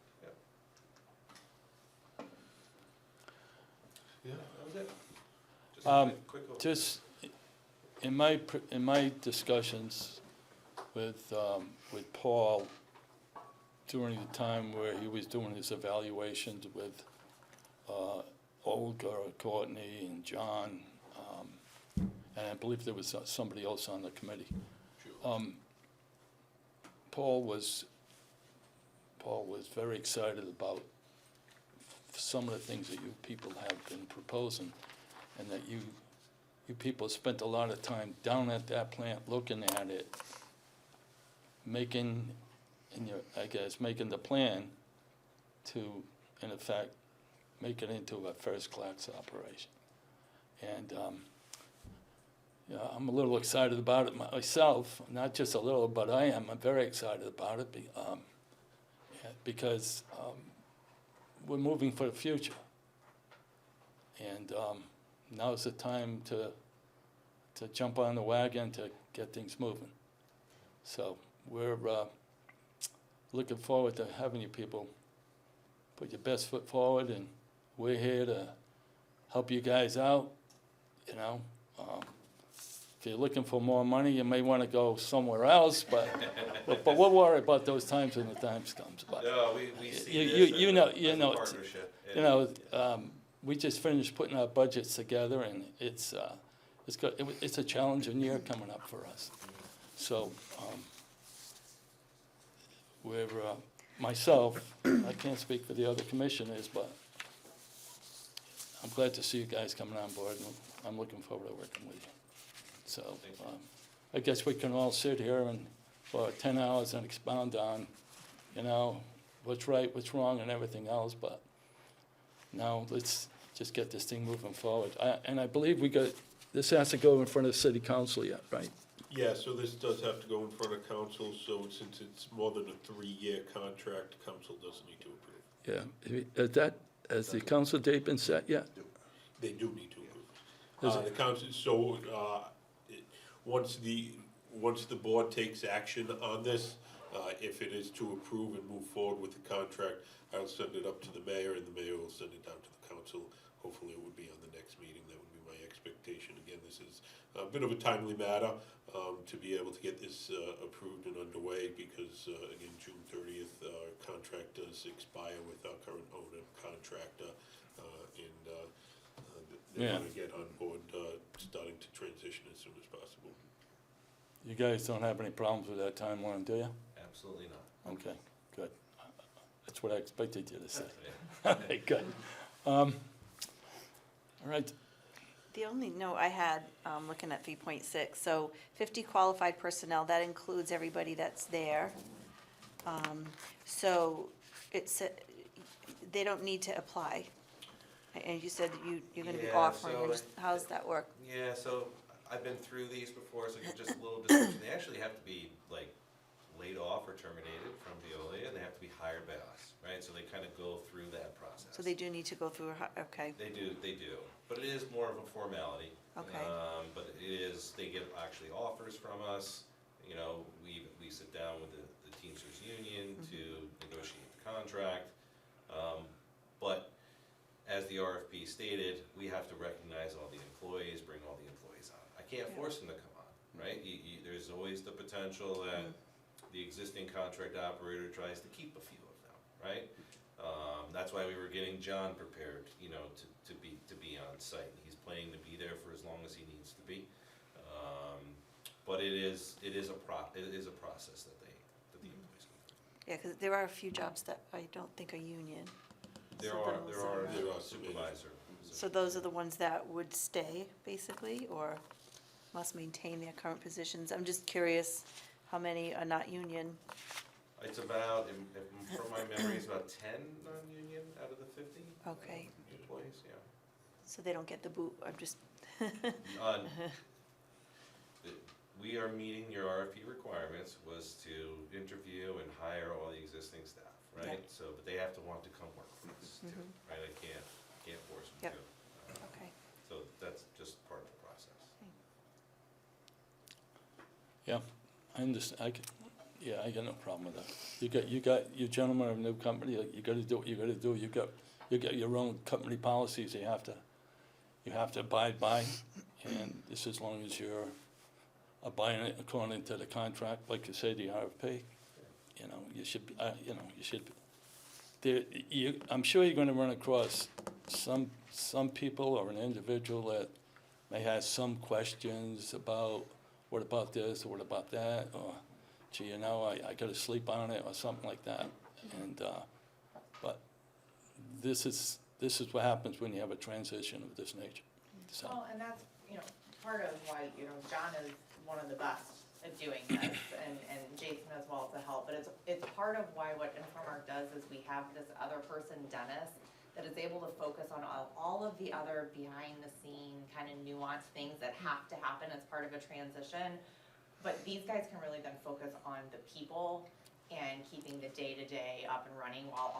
Speaker 7: Yeah, that was it. Just
Speaker 1: Um,
Speaker 7: a quick overview.
Speaker 1: Just in my discussions with Paul during the time where he was doing his evaluations with Olga, Courtney, and John, and I believe there was somebody else on the committee. Paul was very excited about some of the things that you people have been proposing, and that you people spent a lot of time down at that plant looking at it, making the plan to, in effect, make it into a first-class operation. And, I'm a little excited about it myself, not just a little, but I'm very excited about it because we're moving for the future. And now's the time to jump on the wagon to get things moving. So we're looking forward to having you people put your best foot forward, and we're here to help you guys out, If you're looking for more money, you may want to go somewhere else, but we'll worry about those times when the time comes. But
Speaker 7: No, we see
Speaker 1: you
Speaker 7: this
Speaker 1: know-
Speaker 7: as
Speaker 1: you
Speaker 7: a
Speaker 1: know,
Speaker 7: partnership. And
Speaker 1: we just finished putting our budgets together, and it's a challenging year coming up for us. So, myself, I can't speak for the other commissioners, but I'm glad to see you guys coming on board, and I'm looking forward to working with you. So, I guess we can all sit here and, for 10 hours and expound on, what's right, what's wrong, and everything else, but now let's just get this thing moving forward. And I believe this has to go in front of the city council yet, right?
Speaker 2: Yeah, so this does have to go in front of council, so since it's more than a 3-year contract, council does need to approve.
Speaker 1: Yeah. Has the council date been set yet?
Speaker 2: They do need to
Speaker 1: Is
Speaker 2: approve. The council, so, once the board takes action on this, if it is to approve and move forward with the contract, I'll send it up to the mayor, and the mayor will send it down to the council. Hopefully, it would be on the next meeting, that would be my expectation. Again, this is a bit of a timely matter, to be able to get this, approved and underway, because, again, June 30th, our contract does expire with our current owner contractor, and, they
Speaker 1: Yeah.
Speaker 2: wanna get on board, starting to transition as soon as possible.
Speaker 1: You guys don't have any problems with that timeline, do you?
Speaker 7: Absolutely not.
Speaker 1: Okay, good. That's what I expected you to say.
Speaker 7: Yeah.
Speaker 1: Okay, good. All right,
Speaker 6: The only note I had, looking at 3.6, so 50 qualified personnel, that includes everybody that's there. So it's, they don't need to apply. And you said that you're gonna be
Speaker 7: Yeah,
Speaker 6: offering,
Speaker 7: so
Speaker 6: and just- how's that work?
Speaker 7: Yeah, so I've been through these before, so just a little description. They actually have to be like laid off or terminated from Veolia, and they have to be hired by us, right? So they kind of go through that process.
Speaker 6: So they do need to go through, okay,
Speaker 7: They do, but it is more of a formality.
Speaker 6: Okay.
Speaker 7: But it is, they get actually offers from us, you know, we sit down with the Teamsters Union to negotiate the contract. But as the RFP stated, we have to recognize all the employees, bring all the employees on. I can't
Speaker 6: Yeah.
Speaker 7: force them to come on, right? There's always the potential that the existing contract operator tries to keep a few of them, right? That's why we were getting John prepared, you know, to be on site. He's planning to be there for as long as he needs to be. But it is a process that the employees go through.
Speaker 6: yeah, because there are a few jobs that I don't think are union.
Speaker 7: There
Speaker 6: So
Speaker 7: are
Speaker 6: those
Speaker 7: supervisor.
Speaker 6: So those are the ones that would stay, basically, or must maintain their current positions? I'm just curious how many are not union?
Speaker 7: It's about, from my memory, it's about 10 non-union out of the 50
Speaker 6: Okay,
Speaker 7: employees, yeah.
Speaker 6: so they don't get the boot, I'm just,
Speaker 7: We are meeting your RFP requirements was to interview and hire all the existing staff, right?
Speaker 6: Yep.
Speaker 7: So, but they have to want to come work for us too,
Speaker 6: Mhm.
Speaker 7: right? I can't force them
Speaker 6: Yep.
Speaker 7: to.
Speaker 6: okay.
Speaker 7: So that's just part of the process.
Speaker 1: yeah, I understand, I got no problem with that. You got, you gentlemen of a new company, you gotta do what you gotta do. You got your own company policies you have to abide by, and this as long as you're abiding it according to the contract, like you say, the RFP, you know, you should, I'm sure you're gonna run across some people or an individual that may have some questions about, what about this, or what about that, or, gee, you know, I gotta sleep on it, or something like that. And, but this is what happens when you have a transition of this nature, so.
Speaker 8: Well, and that's, you know, part of why, you know, John is one of the best at doing this, and Jason as well to help, but it's part of why what Infomark does is we have this other person, Dennis, that is able to focus on all of the other behind the scene kind of nuanced things that have to happen as part of a transition. But these guys can really then focus on the people and keeping the day-to-day up and running while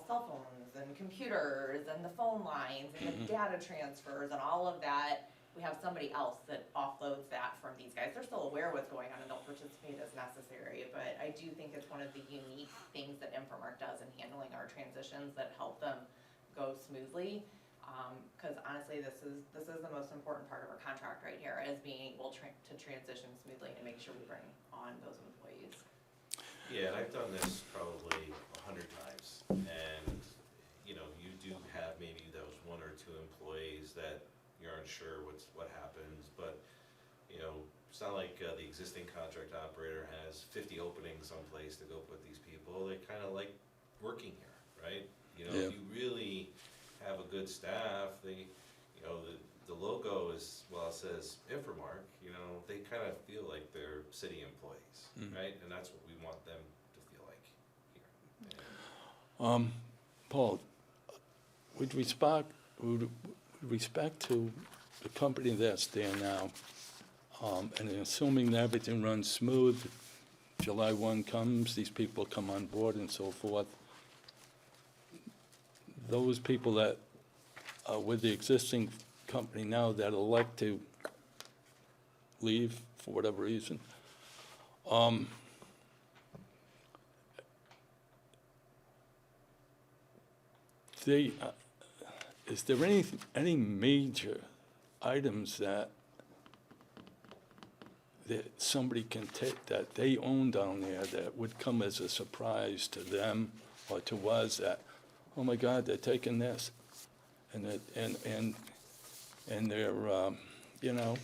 Speaker 8: cell phones and computers and the phone lines and the data transfers and all of that. We have somebody else that offloads that from these guys. They're still aware of what's going on and they'll participate as necessary, but I do think it's one of the unique things that Infomark does in handling our transitions that help them go smoothly. Cause honestly, this is the most important part of our contract right here, is being able to transition smoothly and make sure we bring on those employees.
Speaker 7: Yeah, and I've done this probably 100 times, and, you know, you do have maybe those one or two employees that you aren't sure what happens, but, you know, it's not like the existing contract operator has 50 openings someplace to go put these people. They kind of like working here, right? You know,
Speaker 1: Yeah.
Speaker 7: if you really have a good staff, you know, the logo is, well, it says Infomark, you know, they kind of feel like they're city employees, right? And that's what we want them to feel like here. And
Speaker 1: Paul, with respect to the company that's there now, and assuming that everything runs smooth, July 1 comes, these people come on board and so forth, those people that are with the existing company now that elect to leave for whatever reason, they, is there any major items that somebody can take, that they own down there, that would come as a surprise to them or to us, that, oh my God, they're taking this? And they're, you know,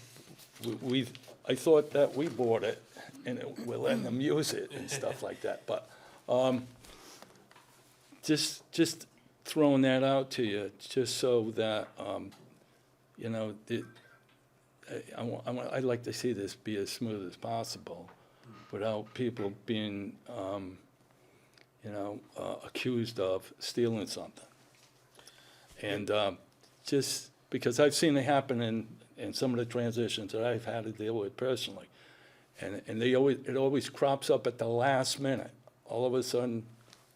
Speaker 1: I thought that we bought it, and we're letting them use it and stuff like that, but, just throwing that out to you, just so that, you know, I'd like to see this be as smooth as possible without people being, you know, accused of stealing something. And just because I've seen it happen in some of the transitions that I've had to deal with personally. And it always crops up at the last minute. All of a sudden,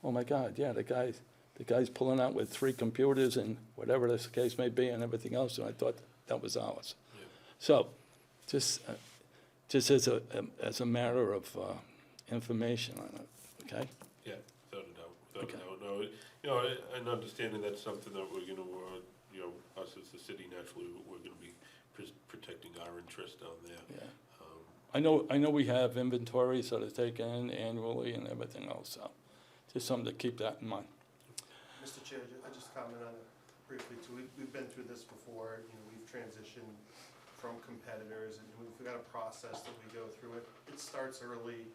Speaker 1: oh my God, yeah, the guy's pulling out with 3 computers and whatever the case may be and everything else, and I thought that was ours.
Speaker 2: Yeah.
Speaker 1: So, just as a matter of information on it, okay?
Speaker 2: Yeah, without a doubt, without a
Speaker 1: Okay.
Speaker 2: doubt. No, you know, and understanding that's something that we're gonna, you know, us as the city, naturally, we're gonna be protecting our interest down there.
Speaker 1: Yeah. I know we have inventories that are taken annually and everything else, so just something to keep that in mind.
Speaker 9: Mr. Chair, I just comment on it briefly too. We've been through this before, you know, we've transitioned from competitors, and we've got a process that we go through. It starts early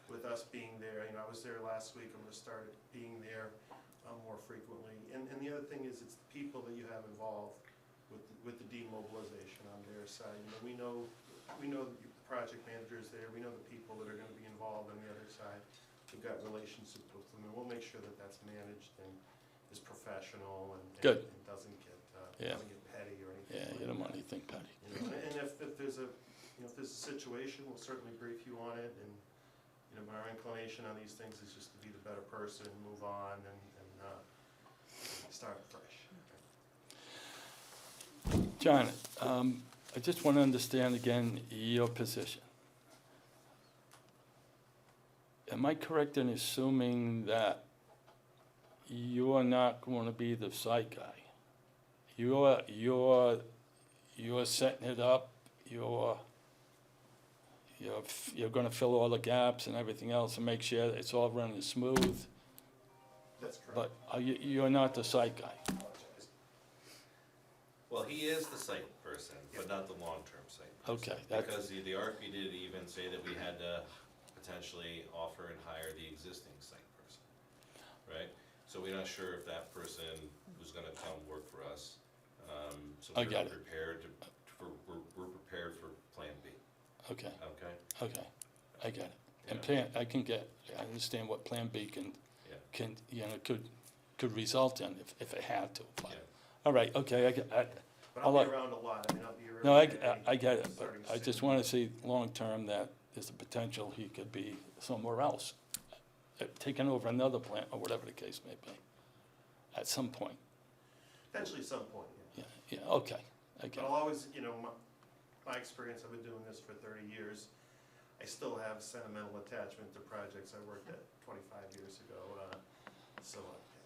Speaker 9: with us being there. You know, I was there last week, I'm gonna start being there more frequently. And the other thing is, it's the people that you have involved with the demobilization on their side. You know, we know the project managers there, we know the people that are gonna be involved on the other side. We've got relationships with them, and we'll make sure that that's managed and is professional and
Speaker 1: Good.
Speaker 9: and doesn't get
Speaker 1: Yeah.
Speaker 9: petty or anything.
Speaker 1: Yeah,
Speaker 9: like
Speaker 1: you don't
Speaker 9: that.
Speaker 1: want anything petty.
Speaker 9: You know, and if there's a, you know, if there's a situation, we'll certainly brief you on it, and, you know, our inclination on these things is just to be the better person, move on, and start fresh.
Speaker 1: John, I just want to understand again your position. Am I correct in assuming that you're not going to be the site guy? You're setting it up, you're going to fill all the gaps and everything else and make sure it's all running smooth,
Speaker 9: That's correct.
Speaker 1: but you're not the site guy?
Speaker 9: Apologize.
Speaker 7: Well, he is the site person, but not the long-term site person.
Speaker 1: Okay, that's,
Speaker 7: Because the RFP did even say that we had to potentially offer and hire the existing site person, right? So we're not sure if that person was gonna come work for us. So
Speaker 1: I
Speaker 7: we're
Speaker 1: get it.
Speaker 7: prepared we're prepared for Plan B,
Speaker 1: okay,
Speaker 7: okay?
Speaker 1: okay, I get it. And
Speaker 7: Yeah.
Speaker 1: I understand what Plan B
Speaker 7: Yeah.
Speaker 1: can, you know, could result in if it had to. But-
Speaker 7: Yeah.
Speaker 1: All right, okay,
Speaker 9: But
Speaker 1: I'll
Speaker 9: I'll
Speaker 1: let-
Speaker 9: be around a lot, I mean, I'll be around.
Speaker 1: no, I
Speaker 9: any-
Speaker 1: get it, but
Speaker 9: starting
Speaker 1: I
Speaker 9: soon.
Speaker 1: just want to see long-term that there's a potential he could be somewhere else, taking over another plant or whatever the case may be, at some point.
Speaker 9: Potentially at some point, yeah.
Speaker 1: Yeah, okay, I get
Speaker 9: But
Speaker 1: it.
Speaker 9: I'll always, you know, my experience, I've been doing this for 30 years. I still have sentimental attachment to projects I worked at 25 years ago. So,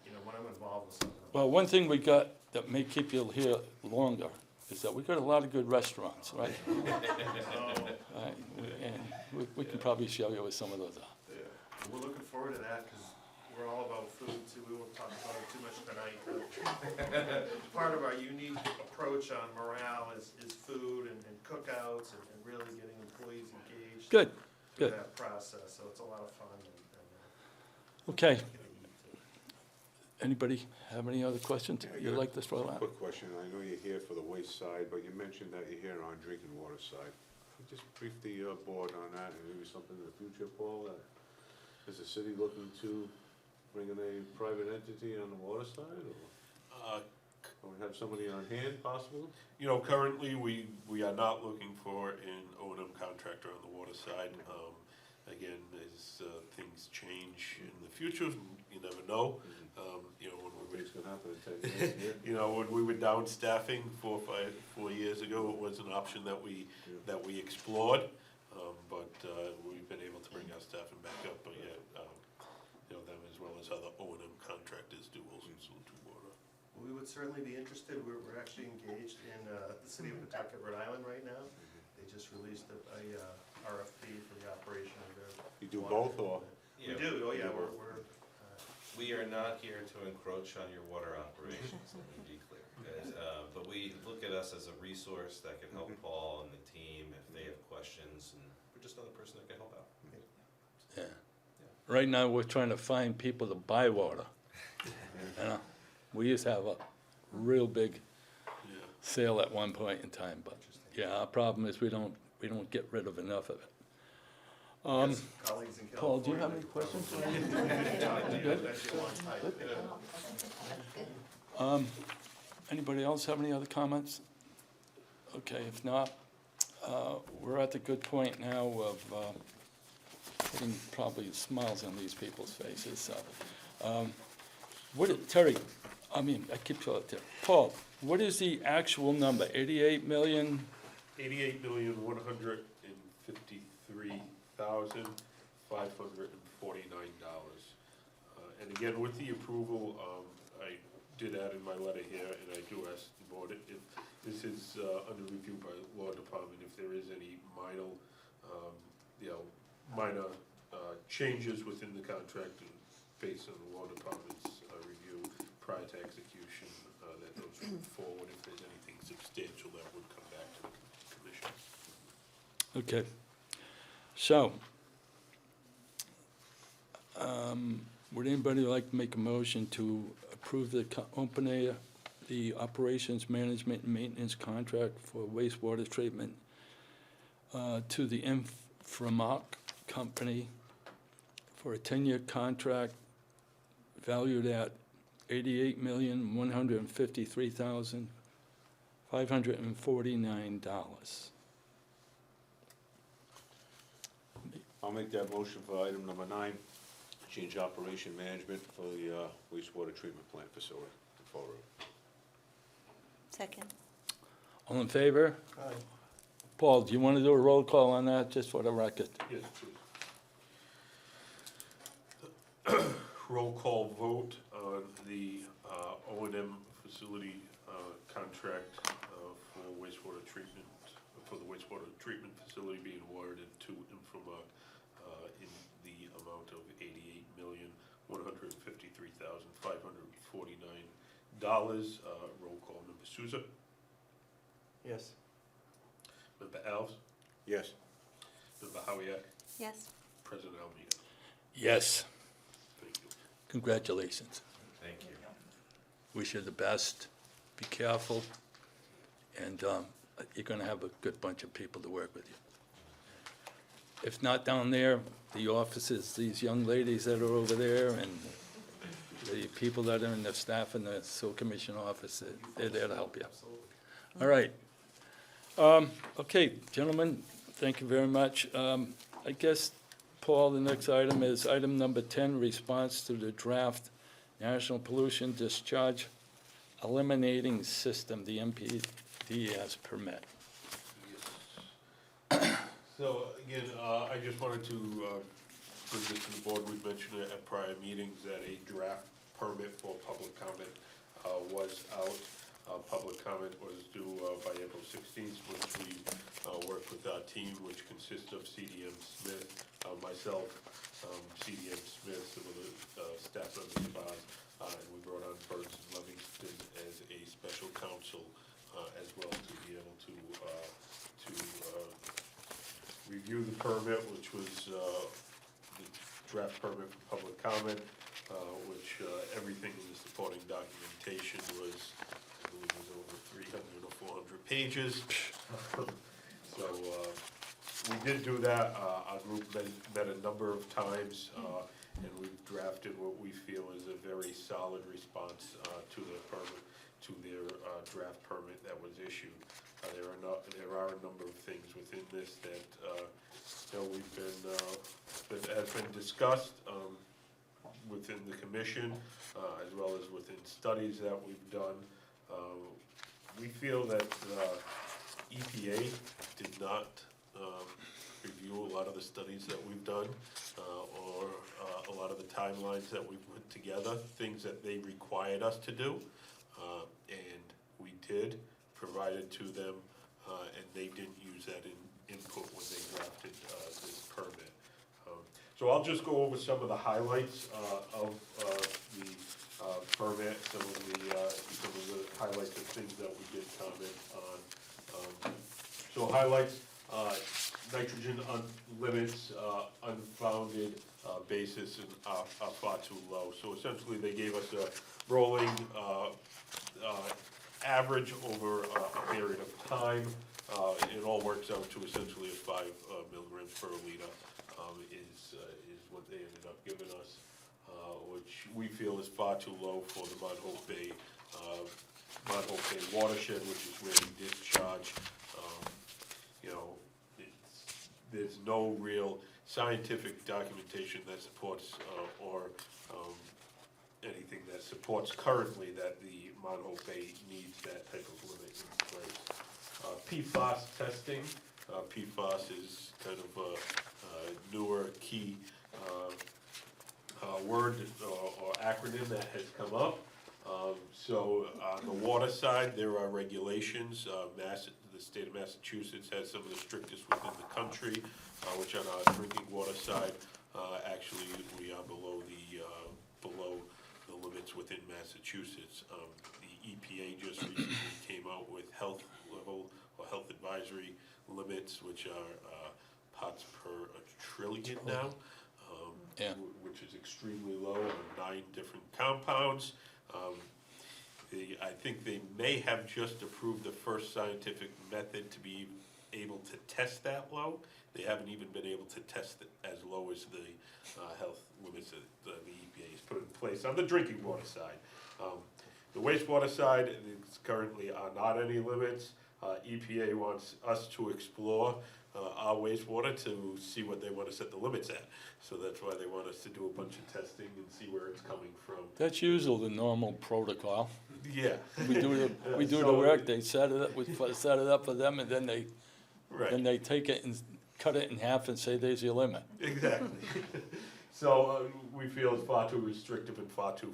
Speaker 9: you know, when I'm involved with something.
Speaker 1: Well, one thing we got that may keep you here longer is that we got a lot of good restaurants, right? Right, and we can probably show you what some of those are.
Speaker 9: We're looking forward to that, because we're all about food too. We won't talk about it too much tonight, but part of our unique approach on morale is food and cookouts and really getting employees engaged.
Speaker 1: Good,
Speaker 9: Through
Speaker 1: good.
Speaker 9: that process, so it's a lot of fun and
Speaker 1: Okay,
Speaker 9: get to eat too.
Speaker 1: anybody have any other questions you'd like to throw out?
Speaker 4: Quick question, I know you're here for the waste side, but you mentioned that you're here on drinking water side. Could you just brief the board on that, and maybe something in the future, Paul, that, is the city looking to bring in a private entity on the water side, or we have somebody on hand possible?
Speaker 2: You know, currently, we are not looking for an O&M contractor on the water side. Again, as things change in the future, you never know. You know, when we're
Speaker 4: Things can happen. after the 10 years, yeah.
Speaker 2: You know, when we were down staffing 4 years ago, it was an option that we explored. But we've been able to bring our staffing back up, but yet, you know, them as well as other O&M contractors do also do water.
Speaker 9: We would certainly be interested. We're actually engaged in the city of Pawtucket, Rhode Island right now. They just released a RFP for the operation of their.
Speaker 4: You do both, or?
Speaker 9: We do, oh yeah, we're,
Speaker 7: We are not here to encroach on your water operations, let me be clear, guys. But we look at us as a resource that can help Paul and the team if they have questions, and we're just another person that can help out.
Speaker 1: Yeah. Right now, we're trying to find people to buy water. You know, we used to have a real big
Speaker 2: Yeah.
Speaker 1: sale at one point in time, but, yeah, our problem is we don't get rid of enough of it.
Speaker 9: yes, colleagues in California.
Speaker 1: Paul, do you have any questions? Anybody else have any other comments? Okay, if not, we're at the good point now of putting probably smiles on these people's faces, so. Terry, I keep calling it Terry. Paul, what is the actual number, 88 million?
Speaker 2: $88,153,549. And again, with the approval, I did add in my letter here, and I do ask the board, if this is under review by the law department, if there is any minor, minor changes within the contract based on the law department's review prior to execution, that those move forward. If there's anything substantial, that would come back to the commission.
Speaker 1: Okay, so, would anybody like to make a motion to approve the the operations management and maintenance contract for wastewater treatment to the Inframoc Company for a 10-year contract valued at $88,153,549.
Speaker 4: I'll make that motion for item number 9, change operation management for the wastewater treatment plant facility in Fall River.
Speaker 6: Second.
Speaker 1: All in favor?
Speaker 3: Aye.
Speaker 1: Paul, do you want to do a roll call on that, just for the record?
Speaker 2: Yes, please. Roll call vote on the O&M facility contract for wastewater treatment, for the wastewater treatment facility being awarded to Inframoc in the amount of $88,153,549. Roll call, Member Souza,
Speaker 3: Yes.
Speaker 2: Member Alves,
Speaker 4: Yes.
Speaker 2: Member Howiak,
Speaker 6: Yes.
Speaker 2: President Almeida.
Speaker 1: Yes.
Speaker 2: Thank you.
Speaker 1: Congratulations.
Speaker 7: Thank you.
Speaker 1: Wish you the best. Be careful. And you're going to have a good bunch of people to work with you. If not down there, the offices, these young ladies that are over there, and the people that are in the staff in the Sewer Commission office, they're there to help you. All right. Okay, gentlemen, thank you very much. I guess, Paul, the next item is item number 10, response to the draft National Pollution Discharge Eliminating System, the NPDES permit.
Speaker 2: So, again, I just wanted to bring this to the board. We've mentioned it at prior meetings that a draft permit for public comment was out. Public comment was due by April 16th, which we worked with our team, which consists of CDM Smith, myself, CDM Smith, some of the staff members of ours, and we brought on Burns and Livingston as a special counsel as well to be able to review the permit, which was the draft permit for public comment, which everything in the supporting documentation was, I believe, was over 300 or 400 pages. So we did do that. Our group met a number of times, and we've drafted what we feel is a very solid response to the permit, to their draft permit that was issued. There are a number of things within this that we've been that has been discussed. within the commission, as well as within studies that we've done. We feel that EPA did not review a lot of the studies that we've done, or a lot of the timelines that we've put together, things that they required us to do. And we did, provided to them, and they didn't use that in input when they drafted this permit. So I'll just go over some of the highlights of the permit, some of the highlights of things that we did comment on. So highlights, nitrogen limits, unfounded basis and are far too low. So essentially, they gave us a rolling average over a period of time. It all works out to essentially 5 milligrams per liter is what they ended up giving us, which we feel is far too low for the Mount Hope Bay watershed, which is where we discharge. You know, there's no real scientific documentation that supports or anything that supports currently that the Mount Hope Bay needs that type of limit in place. PFAS testing. PFAS is kind of a newer key word or acronym that has come up. So on the water side, there are regulations. The state of Massachusetts has some of the strictest within the country, which on our drinking water side, actually we are below the limits within Massachusetts. The EPA just recently came out with health level or health advisory limits, which are parts per trillion now,
Speaker 1: Yeah.
Speaker 2: which is extremely low on 9 different compounds. I think they may have just approved the first scientific method to be able to test that low. They haven't even been able to test it as low as the health limits that the EPA has put in place on the drinking water side. The wastewater side, it's currently are not any limits. EPA wants us to explore our wastewater to see what they want to set the limits at. So that's why they want us to do a bunch of testing and see where it's coming from.
Speaker 1: That's usually the normal protocol.
Speaker 2: Yeah.
Speaker 1: We do the
Speaker 2: So-
Speaker 1: work, they set it up, we set it up for them, and then
Speaker 2: Right.
Speaker 1: they take it and cut it in half and say, there's your limit.
Speaker 2: Exactly. So we feel it's far too restrictive and far too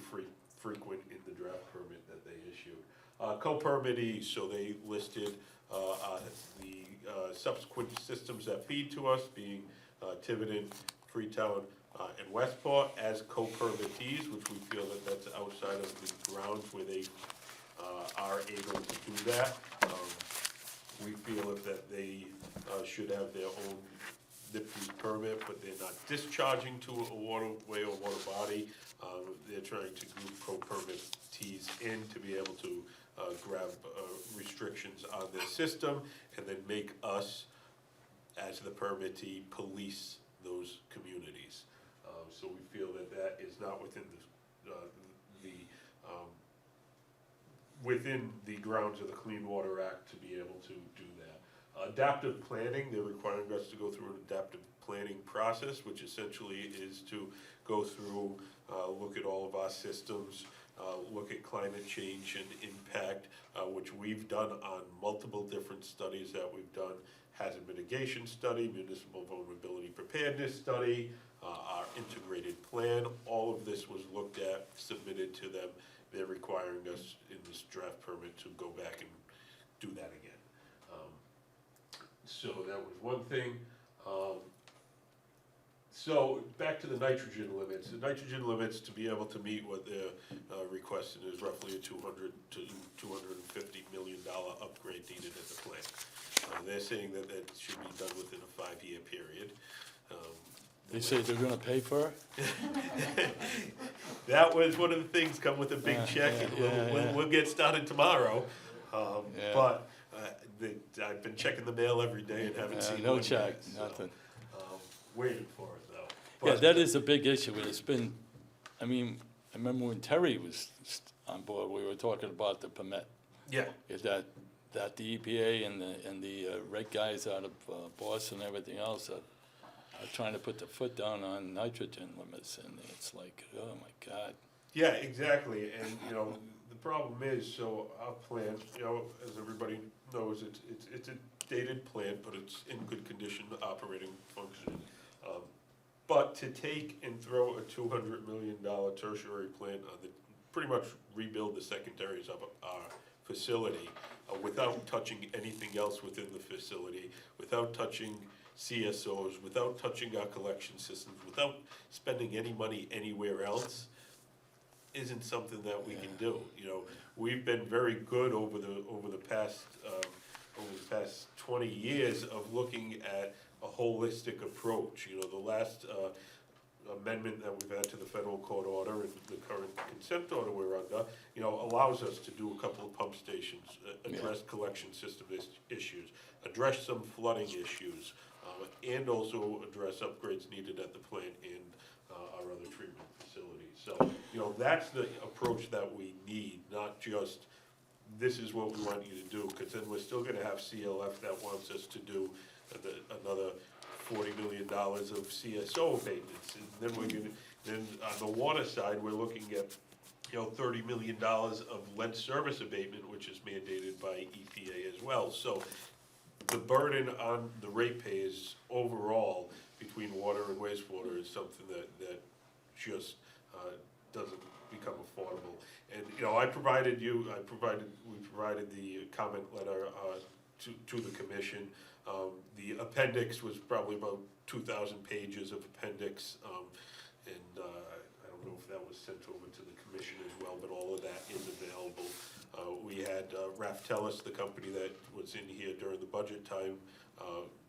Speaker 2: frequent in the draft permit that they issued. Co-permittees, so they listed the subsequent systems that feed to us, being Tiverton, Freetown, and Westport as co-permittees, which we feel that that's outside of the grounds where they are able to do that. We feel that they should have their own NIPD's permit, but they're not discharging to a waterway or water body. They're trying to group co-permittees in to be able to grab restrictions on their system and then make us, as the permittee, police those communities. So we feel that that is not within within the grounds of the Clean Water Act to be able to do that. Adaptive planning, they're requiring us to go through an adaptive planning process, which essentially is to go through, look at all of our systems, look at climate change and impact, which we've done on multiple different studies that we've done. Hazard mitigation study, municipal vulnerability preparedness study, our integrated plan, all of this was looked at, submitted to them. They're requiring us in this draft permit to go back and do that again. So that was one thing. So back to the nitrogen limits. The nitrogen limits, to be able to meet what they're requesting, is roughly a $200 to $250 million upgrade needed at the plant. They're saying that that should be done within a 5-year period.
Speaker 1: They say they're gonna pay for it?
Speaker 2: That was one of the things, come with a big
Speaker 1: Yeah,
Speaker 2: check, and
Speaker 1: yeah.
Speaker 2: we'll get started tomorrow.
Speaker 1: Yeah.
Speaker 2: But I've been checking the mail every day and haven't seen
Speaker 1: No
Speaker 2: one
Speaker 1: check,
Speaker 2: yet, so,
Speaker 1: nothing.
Speaker 2: waiting for it though.
Speaker 1: Yeah,
Speaker 2: But-
Speaker 1: that is a big issue, and it's been, I mean, I remember when Terry was on board, we were talking about the permit.
Speaker 2: Yeah,
Speaker 1: Is that the EPA and the reg guys out of Boston and everything else are trying to put the foot down on nitrogen limits, and it's like, oh my God.
Speaker 2: Yeah, exactly, and, you know, the problem is, so our plant, you know, as everybody knows, it's a dated plant, but it's in good condition, operating, functioning. But to take and throw a $200 million tertiary plant on the, pretty much rebuild the secondaries of our facility, without touching anything else within the facility, without touching CSOs, without touching our collection systems, without spending any money anywhere else, isn't something that we can do. You know, we've been very good over the past 20 years of looking at a holistic approach. You know, the last amendment that we've had to the federal court order and the current consent order we're under, you know, allows us to do a couple of pump stations, address collection system issues, address some flooding issues, and also address upgrades needed at the plant and our other treatment facilities. So, you know, that's the approach that we need, not just, this is what we want you to do, because then we're still gonna have CLF that wants us to do another $40 million of CSO abatements. And then then on the water side, we're looking at, you know, $30 million of lead service abatement, which is mandated by EPA as well. So the burden on the ratepayers overall between water and wastewater is something that just doesn't become affordable. And, you know, we provided the comment letter to the commission. The appendix was probably about 2,000 pages of appendix, and I don't know if that was sent over to the commission as well, but all of that is available. We had Raftellus, the company that was in here during the budget time,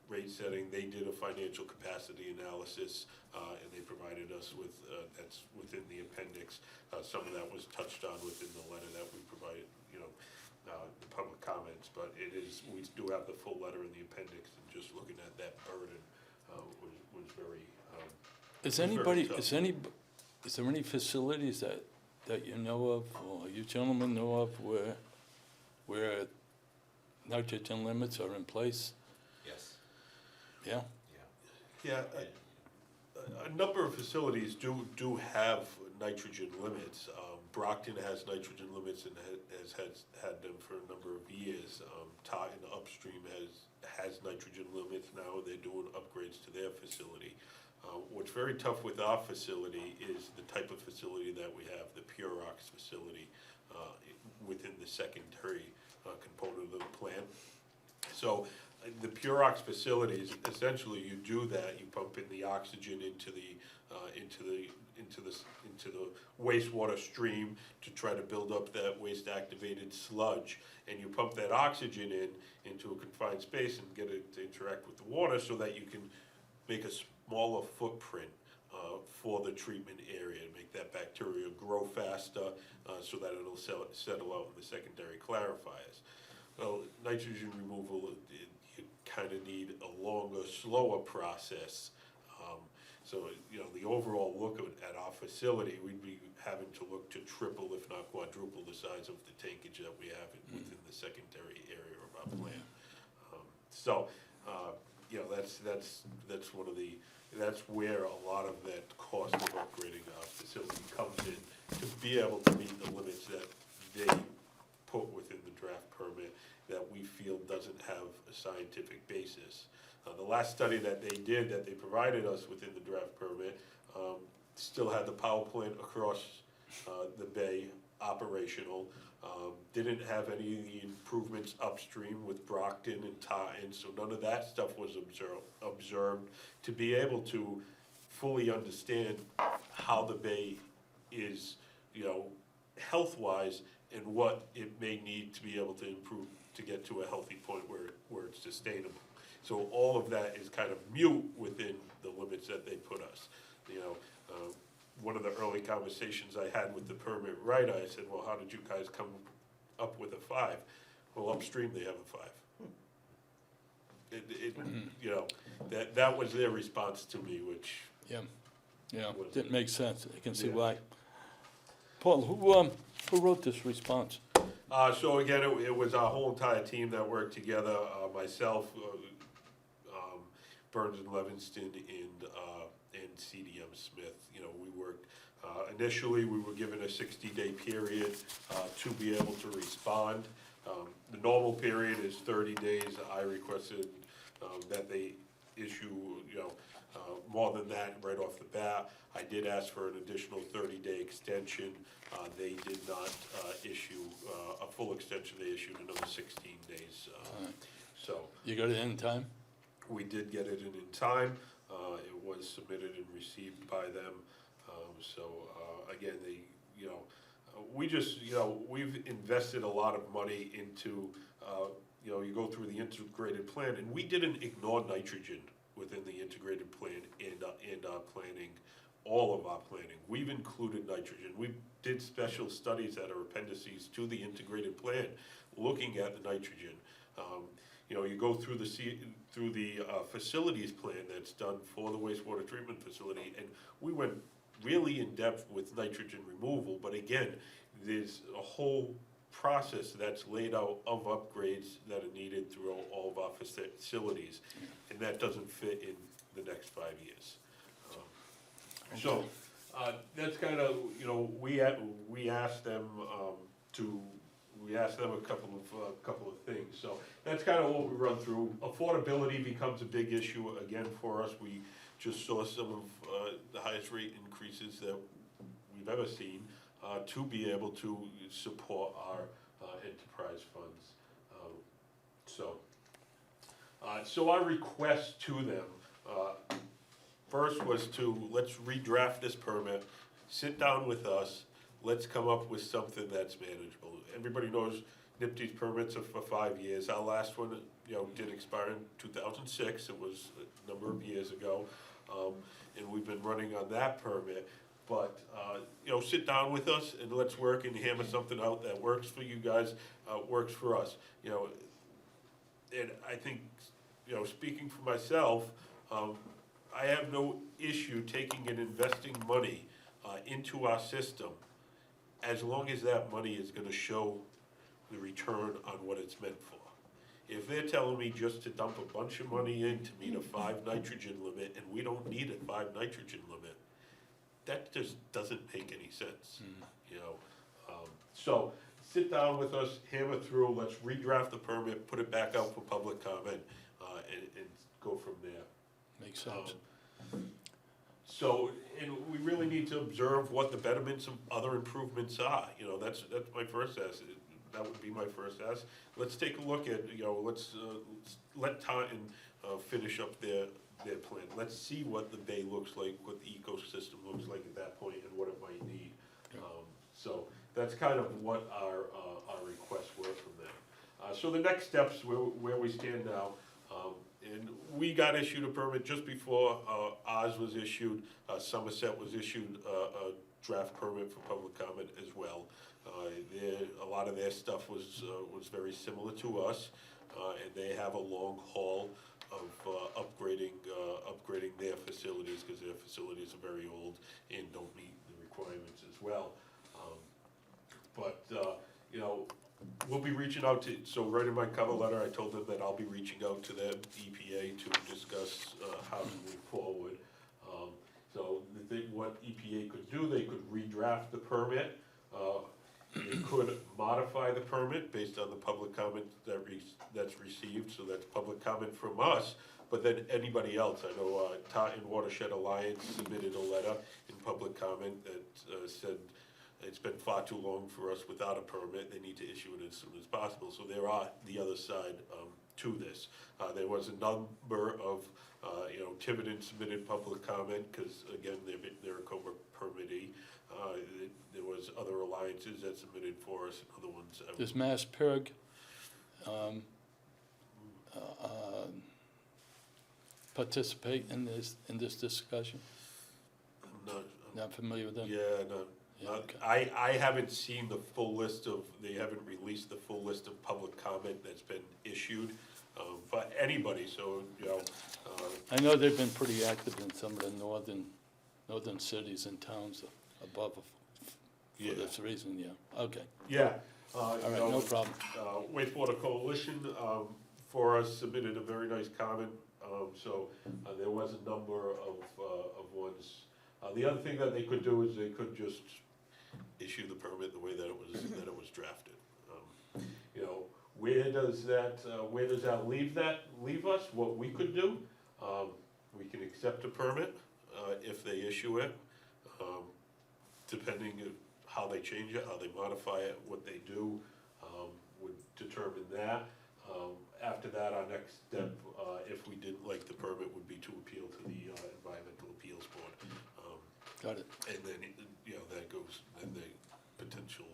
Speaker 2: rate setting. They did a financial capacity analysis, and they provided us with, that's within the appendix. Some of that was touched on within the letter that we provided, you know, the public comments, but we do have the full letter in the appendix, and just looking at that burden was very,
Speaker 1: Is
Speaker 2: very
Speaker 1: anybody,
Speaker 2: tough.
Speaker 1: is there any facilities that you know of, or you gentlemen know of, where nitrogen limits are in place?
Speaker 7: Yes,
Speaker 1: Yeah?
Speaker 7: yeah.
Speaker 2: yeah, a number of facilities do have nitrogen limits. Brockton has nitrogen limits and has had them for a number of years. Taunton upstream has nitrogen limits now, and they're doing upgrades to their facility. What's very tough with our facility is the type of facility that we have, the Purox facility, within the secondary component of the plant. So the Purox facilities, essentially you do that, you pump in the oxygen into the wastewater stream to try to build up that waste activated sludge, and you pump that oxygen into a confined space and get it to interact with the water so that you can make a smaller footprint for the treatment area and make that bacteria grow faster, so that it'll settle out in the secondary clarifiers. Well, nitrogen removal, you kind of need a longer, slower process. So, you know, the overall look at our facility, we'd be having to look to triple, if not quadruple, the size of the tankage that we have within the secondary area of our plant. So, you know, that's one of the, that's where a lot of that cost of upgrading our facility comes in, to be able to meet the limits that they put within the draft permit that we feel doesn't have a scientific basis. The last study that they did, that they provided us within the draft permit, still had the power plant across the bay operational, didn't have any of the improvements upstream with Brockton and Taunton, so none of that stuff was observed to be able to fully understand how the bay is, you know, health-wise, and what it may need to be able to improve to get to a healthy point where it's sustainable. So all of that is kind of mute within the limits that they put us. You know, one of the early conversations I had with the permit writer, I said, well, how did you guys come up with a 5? Well, upstream they have a 5. You know, that was their response to me, which,
Speaker 1: Yeah, didn't make sense, I can see
Speaker 2: Yeah.
Speaker 1: why. Paul, who wrote this response?
Speaker 2: so again, it was our whole entire team that worked together, myself, Burns and Levinston and CDM Smith. You know, we worked, initially, we were given a 60-day period to be able to respond. The normal period is 30 days. I requested that they issue, you know, more than that right off the bat. I did ask for an additional 30-day extension. They did not issue a full extension. They issued another 16 days. So
Speaker 1: You got it in time?
Speaker 2: we did get it in time. It was submitted and received by them. Again, they, you know, we just, you know, we've invested a lot of money into, you know, you go through the integrated plan, and we didn't ignore nitrogen within the integrated plan and our planning, all of our planning. We've included nitrogen. We did special studies that are appendices to the integrated plan, looking at the nitrogen. You know, you go through the facilities plan that's done for the wastewater treatment facility, and we went really in depth with nitrogen removal, but again, there's a whole process that's laid out of upgrades that are needed through all of our facilities, and that doesn't fit in the next 5 years. So, that's kind of, you know, we asked them a couple of things, so that's kind of what we run through. Affordability becomes a big issue again for us. We just saw some of the highest rate increases that we've ever seen to be able to support our enterprise funds. So our request to them, first was to, let's redraft this permit, sit down with us, let's come up with something that's manageable. Everybody knows NIPD's permits are for 5 years. Our last one, you know, did expire in 2006. It was a number of years ago. And we've been running on that permit. But, you know, sit down with us and let's work and hammer something out that works for you guys, works for us. You know, and I think, you know, speaking for myself, I have no issue taking and investing money into our system as long as that money is gonna show the return on what it's meant for. If they're telling me just to dump a bunch of money in to meet a 5 nitrogen limit, and we don't need a 5 nitrogen limit, that just doesn't make any sense, you know? So, sit down with us, hammer through, let's redraft the permit, put it back out for public comment, and go from there.
Speaker 1: Makes sense.
Speaker 2: So, and we really need to observe what the betterments of other improvements are, you know, that's my first ask. That would be my first ask. Let's take a look at, you know, let's let Taunton finish up their plan. Let's see what the bay looks like, what the ecosystem looks like at that point, and what it might need. So that's kind of what our requests were from them. So the next steps, where we stand now, and we got issued a permit just before ours was issued. Somerset was issued a draft permit for public comment as well. A lot of their stuff was very similar to us, and they have a long haul of upgrading their facilities, because their facilities are very old and don't meet the requirements as well. You know, we'll be reaching out to, so right in my cover letter, I told them that I'll be reaching out to them, EPA, to discuss how to move forward. So what EPA could do, they could redraft the permit. They could modify the permit based on the public comment that's received, so that's public comment from us, but then anybody else. I know Taunton Watershed Alliance submitted a letter in public comment that said it's been far too long for us without a permit, they need to issue it as soon as possible. So there are the other side to this. There was a number of, you know, Tiverton submitted public comment, because again, they're a COBRA permittee. There was other alliances that submitted for us, and other ones.
Speaker 1: Does Mass Pig participate in this discussion?
Speaker 2: I'm
Speaker 1: Not familiar with them?
Speaker 2: Yeah, no.
Speaker 1: Yeah, okay.
Speaker 2: I haven't seen the full list of, they haven't released the full list of public comment that's been issued, but anybody, so, you know.
Speaker 1: I know they've been pretty active in some of the northern cities and towns above
Speaker 2: Yeah.
Speaker 1: for this reason, yeah, okay.
Speaker 2: Yeah.
Speaker 1: All right, no problem.
Speaker 2: Wastewater Coalition, for us, submitted a very nice comment, so there was a number of ones. The other thing that they could do is they could just issue the permit the way that it was drafted. You know, where does that leave us? What we could do, we can accept a permit if they issue it, depending on how they change it, how they modify it, what they do, would determine that. After that, our next step, if we didn't like the permit, would be to appeal to the Environmental Appeals Board.
Speaker 1: Got it.
Speaker 2: And then, you know, that goes, and the potential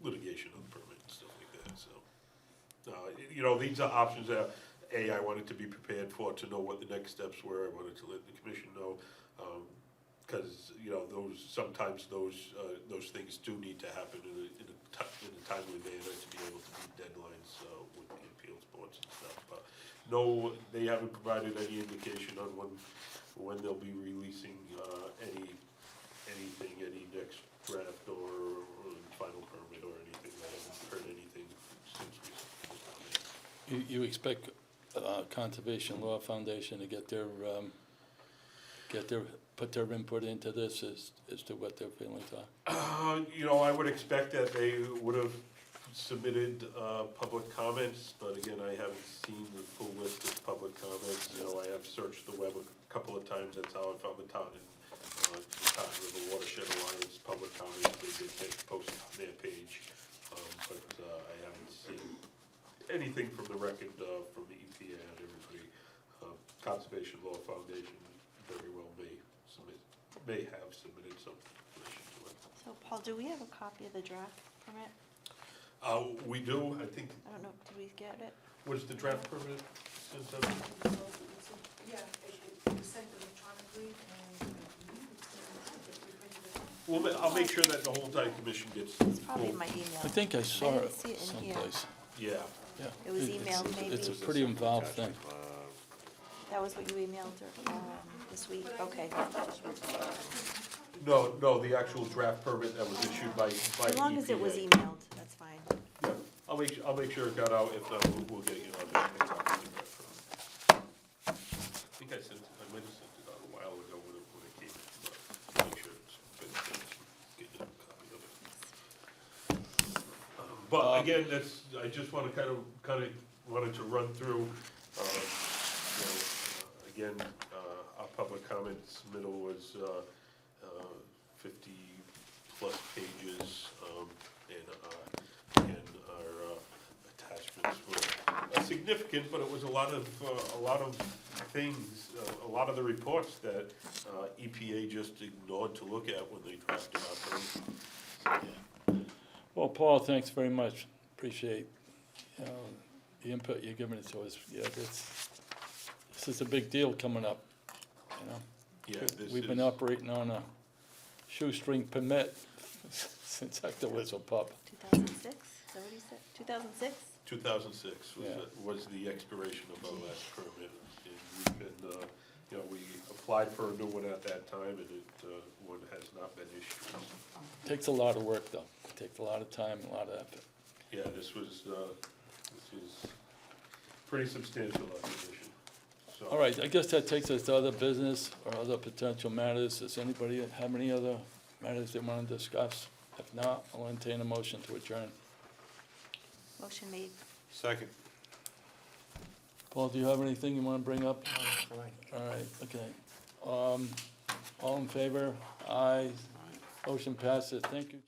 Speaker 2: litigation of the permit and stuff like that, so. You know, these are options that, I wanted to be prepared for, to know what the next steps were, I wanted to let the commission know. Cause, you know, sometimes those things do need to happen in a timely manner to be able to meet deadlines with the appeals boards and stuff. But no, they haven't provided any indication on when they'll be releasing anything, any next draft or final permit or anything. I haven't heard anything since we submitted.
Speaker 1: You expect Conservation Law Foundation to put their input into this as to what their feelings are?
Speaker 2: You know, I would expect that they would have submitted public comments, but again, I haven't seen the full list of public comments. You know, I have searched the web a couple of times, that's how I found the Taunton River Watershed Alliance public comments. They did get posted on their page, but I haven't seen anything from the record from the EPA and everybody. Conservation Law Foundation very well may have submitted some information to it.
Speaker 6: So Paul, do we have a copy of the draft permit?
Speaker 2: We do, I think,
Speaker 6: I don't know, did we get it?
Speaker 2: was the draft permit sent out?
Speaker 5: Yeah, it was sent electronically and
Speaker 2: Well, I'll make sure that the whole entire commission gets.
Speaker 6: It's probably in my email.
Speaker 1: I think I saw
Speaker 6: didn't
Speaker 1: it
Speaker 6: see it in here.
Speaker 1: someplace.
Speaker 2: Yeah,
Speaker 1: Yeah.
Speaker 6: It was
Speaker 1: It's-
Speaker 6: emailed, maybe?
Speaker 1: It's a pretty involved thing.
Speaker 6: That was what you emailed this week? Okay.
Speaker 2: no, the actual draft permit that was issued by EPA.
Speaker 6: As long as it was emailed, that's fine.
Speaker 2: Yeah, I'll make sure it got out, if not, we'll get you on that. I think I might have sent it out a while ago when it came in, but make sure it's been sent, get you a copy of it. But again, I just wanna kind of wanted to run through, you know, again, our public comment submittal was, 50-plus pages, and our attachments were significant, but it was a lot of things, a lot of the reports that EPA just ignored to look at when they drafted our permit.
Speaker 1: Well, Paul, thanks very much. Appreciate, the input you're giving to us. Yeah, this is a big deal coming up, you know?
Speaker 2: Yeah, this
Speaker 1: We've been
Speaker 2: is-
Speaker 1: operating on a shoestring permit since Hector was a pup.
Speaker 6: 2006, is that what he said? 2006?
Speaker 2: 2006
Speaker 1: Yeah.
Speaker 2: was the expiration of our last permit, and we've been, you know, we applied for a new one at that time, and one has not been issued.
Speaker 1: Takes a lot of work, though. Takes a lot of time, a lot of effort.
Speaker 2: Yeah, this was pretty substantial acquisition, so.
Speaker 1: All right, I guess that takes us to other business or other potential matters. Does anybody have any other matters they want to discuss? If not, I'll entertain a motion to adjourn.
Speaker 6: Motion made.
Speaker 4: Second.
Speaker 1: Paul, do you have anything you want to bring up?
Speaker 3: Fine.
Speaker 1: All right, okay. All in favor? Aye. Motion passes. Thank you.